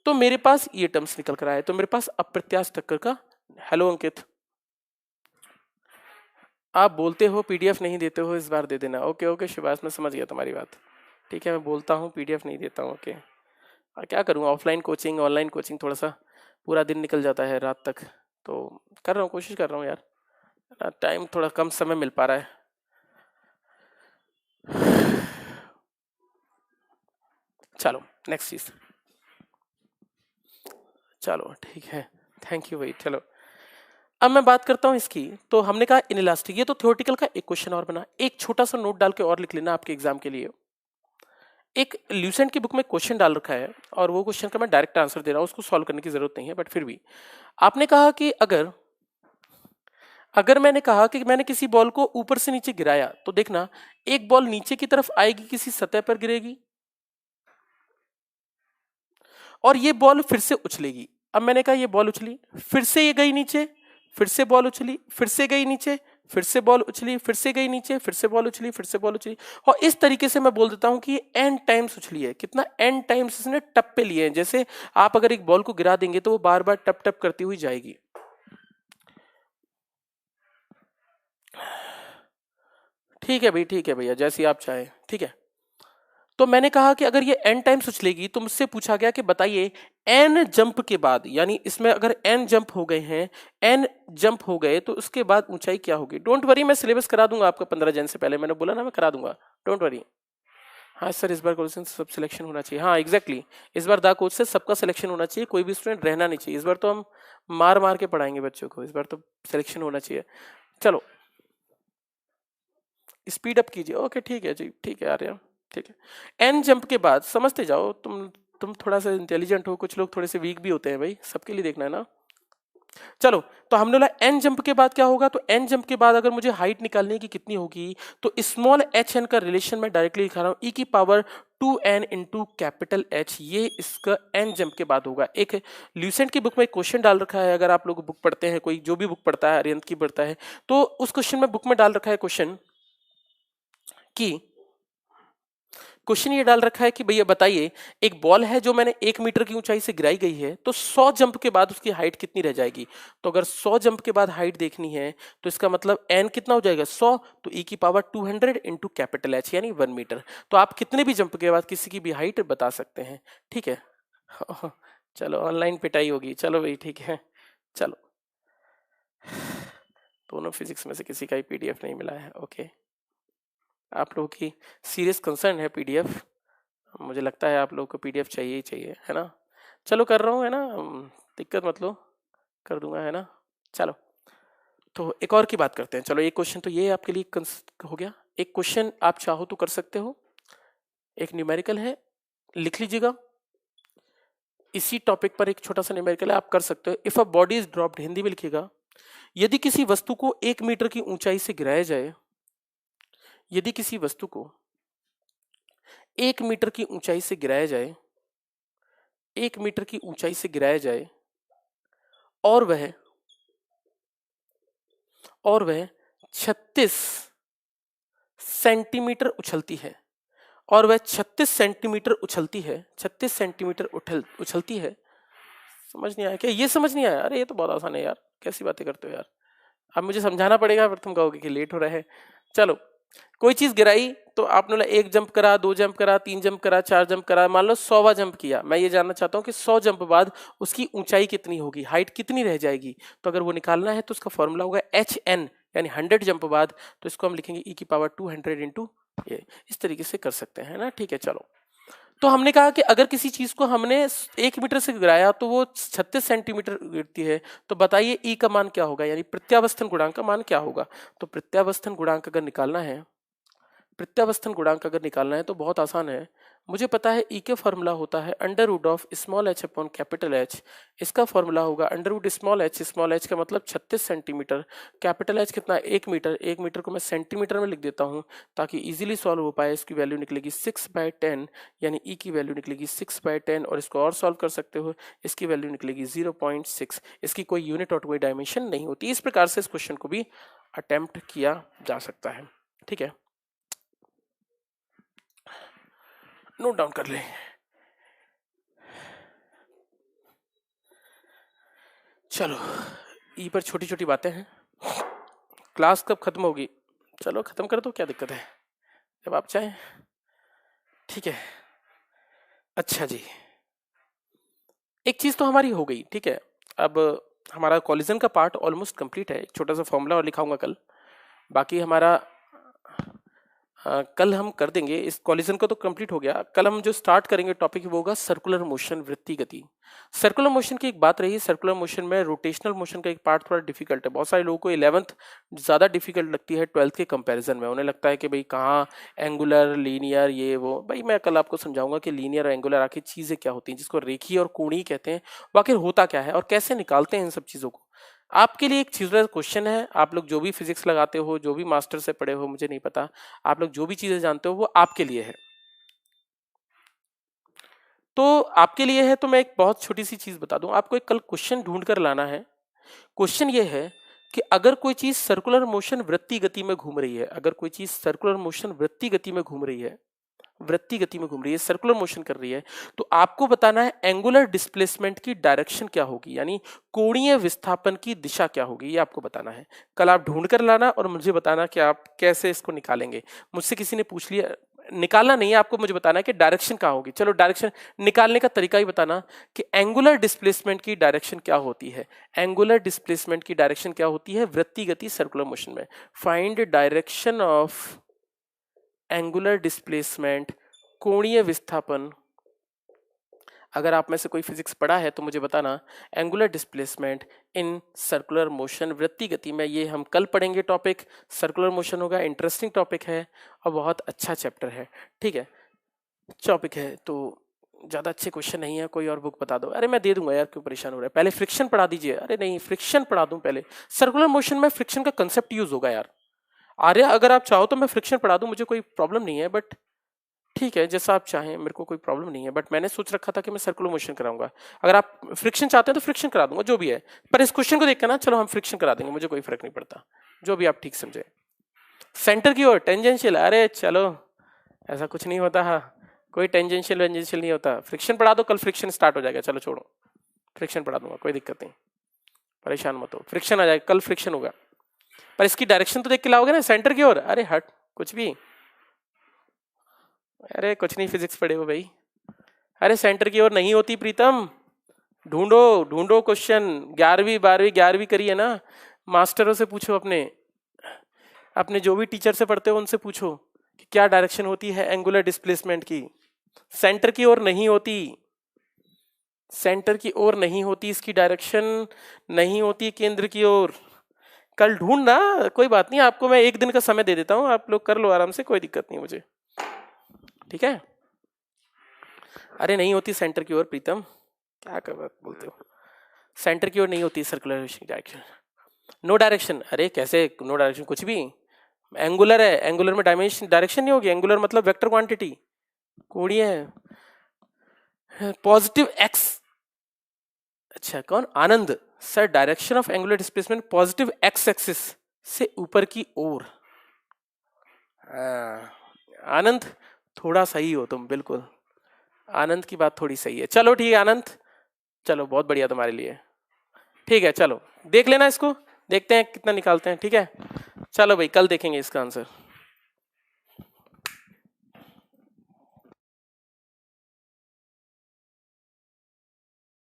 तो मेरे पास ये टर्म्स निकल कर आए, तो मेरे पास अप्रत्यास्थ टक्कर का। हेलो अंकित, आप बोलते हो पीडीएफ नहीं देते हो, इस बार दे देना। ओके ओके शिवास, मैं समझ गया तुम्हारी बात। ठीक है, मैं बोलता हूँ पीडीएफ नहीं देता हूँ। ओके, क्या करूँ, ऑफलाइन कोचिंग ऑनलाइन कोचिंग थोड़ा सा पूरा दिन निकल जाता है रात तक, तो कर रहा हूँ, कोशिश कर रहा हूँ यार, टाइम थोड़ा कम समय मिल पा रहा है। चलो नेक्स्ट चीज, चलो ठीक है, थैंक यू भाई। चलो अब मैं बात करता हूं इसकी। तो हमने कहा इनइलास्टिक, ये तो थ्योरेटिकल का एक क्वेश्चन और बना। एक छोटा सा नोट डाल के और लिख लेना आपके एग्जाम के लिए। एक ल्यूसेंट की बुक में क्वेश्चन डाल रखा है और वो क्वेश्चन का मैं डायरेक्ट आंसर दे रहा हूं, उसको सॉल्व करने की जरूरत नहीं है, बट फिर भी आपने कहा कि अगर अगर मैंने कहा कि मैंने किसी बॉल को ऊपर से नीचे गिराया, तो देखना एक बॉल नीचे की तरफ आएगी, किसी सतह पर गिरेगी, और ये बॉल फिर से उछलेगी। अब मैंने कहा ये बॉल उछली, फिर से ये गई नीचे, फिर से बॉल उछली, फिर से गई नीचे, फिर से बॉल उछली, फिर से गई नीचे, फिर से बॉल उछली, फिर से बॉल उछली। और इस तरीके से मैं बोल देता हूं कि ये एन टाइम्स उछली है। कितना? एन टाइम्स इसने टप पे लिए हैं। जैसे आप अगर एक बॉल को गिरा देंगे तो वो बार बार टप टप करती हुई जाएगी। ठीक है भाई, ठीक है भैया, जैसी आप चाहे, ठीक है। तो मैंने कहा कि अगर ये एन टाइम्स उछलेगी, तो मुझसे पूछा गया कि बताइए एन जंप के बाद, यानी इसमें अगर एन जंप हो गए हैं, एन जंप हो गए तो उसके बाद ऊंचाई क्या होगी। डोंट वरी, मैं सिलेबस करा दूंगा आपका 15 जन से पहले, मैंने बोला ना मैं करा दूंगा, डोंट वरी। हाँ सर, इस बार क्वेश्चन सब सिलेक्शन होना चाहिए। हाँ एग्जैक्टली, इस बार दा कोच से सबका सिलेक्शन होना चाहिए, कोई भी स्टूडेंट रहना नहीं चाहिए। इस बार तो हम मार मार के पढ़ाएंगे बच्चों को, इस बार तो सिलेक्शन होना चाहिए। चलो स्पीड अप कीजिए। ओके ठीक है जी, ठीक है आर्या, ठीक है। एन जंप के बाद समझते जाओ, तुम थोड़ा सा इंटेलिजेंट हो, कुछ लोग थोड़े से वीक भी होते हैं भाई, सबके लिए देखना है ना। चलो, तो हमने बोला एन जंप के बाद क्या होगा, तो एन जंप के बाद अगर मुझे हाइट निकालने की कितनी होगी, तो स्मॉल एच एन का रिलेशन मैं डायरेक्टली लिखा रहा हूं, ई की power 2n into capital H, ये इसका एन जंप के बाद होगा। एक ल्यूसेंट की बुक में क्वेश्चन डाल रखा है, अगर आप लोग बुक पढ़ते हैं, कोई जो भी बुक पढ़ता है, अरिहंत की पढ़ता है, तो उस क्वेश्चन में बुक में डाल रखा है क्वेश्चन कि क्वेश्चन ये डाल रखा है कि भैया बताइए एक बॉल है जो मैंने 1 मीटर की ऊंचाई से गिराई गई है, तो 100 जंप के बाद उसकी हाइट कितनी रह जाएगी। तो अगर 100 जंप के बाद हाइट देखनी है, तो इसका मतलब एन कितना हो जाएगा 100, तो ई की पावर 200 इंटू कैपिटल एच यानी 1 मीटर। तो आप कितने भी जंप के बाद किसी की भी हाइट बता सकते हैं, ठीक है। चलो ऑनलाइन पिटाई होगी, चलो भाई ठीक है। चलो दोनों फिजिक्स में से किसी का ही पीडीएफ नहीं मिला है, ओके। आप लोगों की सीरियस कंसर्न है पीडीएफ, मुझे लगता है आप लोगों को पीडीएफ चाहिए ही चाहिए, है ना। चलो कर रहा हूँ, है ना, दिक्कत मत लो, कर दूंगा, है ना। चलो तो एक और की बात करते हैं। चलो एक क्वेश्चन तो ये आपके लिए हो गया। एक क्वेश्चन आप चाहो तो कर सकते हो, एक न्यूमेरिकल है, लिख लीजिएगा। इसी टॉपिक पर एक छोटा सा न्यूमेरिकल है, आप कर सकते हो। If a body is dropped, Hindi में लिखिएगा, यदि किसी वस्तु को 1 मीटर की ऊंचाई से गिराया जाए, यदि किसी वस्तु को 1 मीटर की ऊंचाई से गिराया जाए, 1 मीटर की ऊंचाई से गिराया जाए, और वह 36 सेंटीमीटर उछलती है, और वह 36 सेंटीमीटर उछलती है, 36 सेंटीमीटर उछलती है। समझ नहीं आया क्या? ये समझ नहीं आया? अरे ये तो बहुत आसान है यार, कैसी बातें करते हो यार। अब मुझे समझाना पड़ेगा, फिर तुम कहोगे कि लेट हो रहा है। चलो, कोई चीज गिराई तो आपने बोला 1 जंप करा, 2 जंप करा, 3 जंप करा, 4 जंप करा, मान लो 100वां जंप किया। मैं ये जानना चाहता हूँ कि 100 जंप बाद उसकी ऊंचाई कितनी होगी, हाइट कितनी रह जाएगी। तो अगर वो निकालना है तो उसका फॉर्मूला होगा एच एन, यानी 100 जंप बाद, तो इसको हम लिखेंगे ई की पावर 200 इंटू ये। इस तरीके से कर सकते हैं ना, ठीक है। चलो, तो हमने कहा कि अगर किसी चीज को हमने 1 मीटर से गिराया तो वो 36 सेंटीमीटर गिरती है, तो बताइए ई का मान क्या होगा, यानी प्रत्यावस्थन गुणांक का मान क्या होगा। तो प्रत्यावस्थन गुणांक अगर निकालना है प्रत्यावस्थान गुणांक अगर निकालना है तो बहुत आसान है। मुझे पता है ई के फॉर्मूला होता है under root of small H upon capital H. इसका फॉर्मूला होगा अंडर रूट स्मॉल एच का मतलब 36 सेंटीमीटर, कैपिटल एच कितना 1 मीटर, 1 मीटर को मैं सेंटीमीटर में लिख देता हूँ ताकि इजीली सॉल्व हो पाए। इसकी वैल्यू निकलेगी 6/10, यानी ई की वैल्यू निकलेगी 6/10, और इसको और सॉल्व कर सकते हो, इसकी वैल्यू निकलेगी 0.6। इसकी कोई यूनिट और कोई डायमेंशन नहीं होती। इस प्रकार से इस क्वेश्चन को भी अटेम्प्ट किया जा सकता है। ठीक है, नोट डाउन कर ले। चलो, ई पर छोटी छोटी बातें हैं। क्लास कब खत्म होगी? चलो खत्म कर दो, क्या दिक्कत है, जब आप चाहें। ठीक है, अच्छा जी, एक चीज तो हमारी हो गई। ठीक है, अब हमारा कॉलिजन का पार्ट ऑलमोस्ट कंप्लीट है। एक छोटा सा फॉर्मूला और लिखाऊंगा कल, बाकी हमारा कल हम कर देंगे। इस कॉलिजन का तो कंप्लीट हो गया। कल हम जो स्टार्ट करेंगे टॉपिक वो होगा सर्कुलर मोशन, वृत्तीय गति। सर्कुलर मोशन की एक बात रही, सर्कुलर मोशन में रोटेशनल मोशन का एक पार्ट थोड़ा डिफिकल्ट है। बहुत सारे लोगों को 11th ज़्यादा डिफिकल्ट लगती है 12th के कंपैरिजन में। उन्हें लगता है कि भाई कहाँ एंगुलर, लीनियर, ये वो। भाई मैं कल आपको समझाऊंगा कि लीनियर और एंगुलर आखिर चीज़ें क्या होती हैं, जिसको रेखीय और कोणीय कहते हैं, वो आखिर होता क्या है और कैसे निकालते हैं इन सब चीज़ों को। आपके लिए एक चीज क्वेश्चन है, आप लोग जो भी फिजिक्स लगाते हो, जो भी मास्टर से पढ़े हो, मुझे नहीं पता, आप लोग जो भी चीजें जानते हो वो आपके लिए है। तो आपके लिए है तो मैं एक बहुत छोटी सी चीज बता दूं आपको। एक कल क्वेश्चन ढूंढ कर लाना है। क्वेश्चन ये है कि अगर कोई चीज सर्कुलर मोशन वृत्तीय गति में घूम रही है, अगर कोई चीज सर्कुलर मोशन वृत्तीय गति में घूम रही है, वृत्तीय गति में घूम रही है, सर्कुलर मोशन कर रही है, तो आपको बताना है एंगुलर डिस्प्लेसमेंट की डायरेक्शन क्या होगी, यानी कोणीय विस्थापन की दिशा क्या होगी, ये आपको बताना है। कल आप ढूंढ कर लाना और मुझे बताना कि आप कैसे इसको निकालेंगे। मुझसे किसी ने पूछ लिया, निकालना नहीं है आपको, मुझे बताना है कि डायरेक्शन क्या होगी। चलो, डायरेक्शन निकालने का तरीका ही बताना कि एंगुलर डिस्प्लेसमेंट की डायरेक्शन क्या होती है। एंगुलर डिस्प्लेसमेंट की डायरेक्शन क्या होती है वृत्तीय गति सर्कुलर मोशन में। Find direction of angular displacement, कोणीय विस्थापन। अगर आप में से कोई फिजिक्स पढ़ा है तो मुझे बताना, angular displacement in circular motion, वृत्तीय गति में। ये हम कल पढ़ेंगे टॉपिक, सर्कुलर मोशन होगा। इंटरेस्टिंग टॉपिक है और बहुत अच्छा चैप्टर है। ठीक है, टॉपिक है तो ज़्यादा अच्छे क्वेश्चन नहीं है। कोई और बुक बता दो। अरे मैं दे दूंगा यार, क्यों परेशान हो रहा है। पहले फ्रिक्शन पढ़ा दीजिए। अरे नहीं, फ्रिक्शन पढ़ा दूं पहले। सर्कुलर मोशन में फ्रिक्शन का कंसेप्ट यूज होगा यार। अरे अगर आप चाहो तो मैं फ्रिक्शन पढ़ा दूं, मुझे कोई प्रॉब्लम नहीं है। बट ठीक है, जैसा आप चाहें, मेरे को कोई प्रॉब्लम नहीं है। बट मैंने सोच रखा था कि मैं सर्कुलर मोशन कराऊंगा। अगर आप फ्रिक्शन चाहते हैं तो फ्रिक्शन करा दूंगा, जो भी है। पर इस क्वेश्चन को देख कर ना, चलो हम फ्रिक्शन करा देंगे, मुझे कोई फर्क नहीं पड़ता, जो भी आप ठीक समझे। सेंटर की ओर टेंजेंशियल, अरे चलो, ऐसा कुछ नहीं होता। हाँ, कोई टेंजेंशियल वेंजेंशियल नहीं होता। फ्रिक्शन पढ़ा दो, कल फ्रिक्शन स्टार्ट हो जाएगा। चलो छोड़ो, फ्रिक्शन पढ़ा दूंगा, कोई दिक्कत नहीं, परेशान मत हो। फ्रिक्शन आ जाएगा, कल फ्रिक्शन होगा। पर इसकी डायरेक्शन तो देख के लाओगे ना, सेंटर की ओर। अरे हट, कुछ भी, अरे कुछ नहीं फिजिक्स पढ़े हो भाई। अरे सेंटर की ओर नहीं होती प्रीतम, ढूंढो ढूंढो क्वेश्चन। 11वीं 12वीं 11वीं करी है ना, मास्टरों से पूछो, अपने अपने जो भी टीचर से पढ़ते हो उनसे पूछो कि क्या डायरेक्शन होती है एंगुलर डिस्प्लेसमेंट की। सेंटर की ओर नहीं होती, सेंटर की ओर नहीं होती, इसकी डायरेक्शन नहीं होती केंद्र की ओर। कल ढूंढना, कोई बात नहीं, आपको मैं एक दिन का समय दे देता हूं, आप लोग कर लो आराम से, कोई दिक्कत नहीं मुझे। ठीक है, अरे नहीं होती सेंटर की ओर प्रीतम, क्या कर बोलते हो। सेंटर की ओर नहीं होती सर्कुलर डायरेक्शन, नो डायरेक्शन। अरे कैसे नो डायरेक्शन, कुछ भी। एंगुलर है, एंगुलर में डायमेंशन डायरेक्शन नहीं होगी। एंगुलर मतलब वेक्टर क्वांटिटी, कोणीय है, पॉजिटिव एक्स। अच्छा, कौन? Anand sir, direction of angular displacement positive x axis से ऊपर की ओर। आनंद, थोड़ा सही हो तुम, बिल्कुल आनंद की बात थोड़ी सही है। चलो ठीक है आनंद, चलो बहुत बढ़िया तुम्हारे लिए। ठीक है, चलो देख लेना इसको, देखते हैं कितना निकालते हैं। ठीक है, चलो भाई, कल देखेंगे इसका आंसर।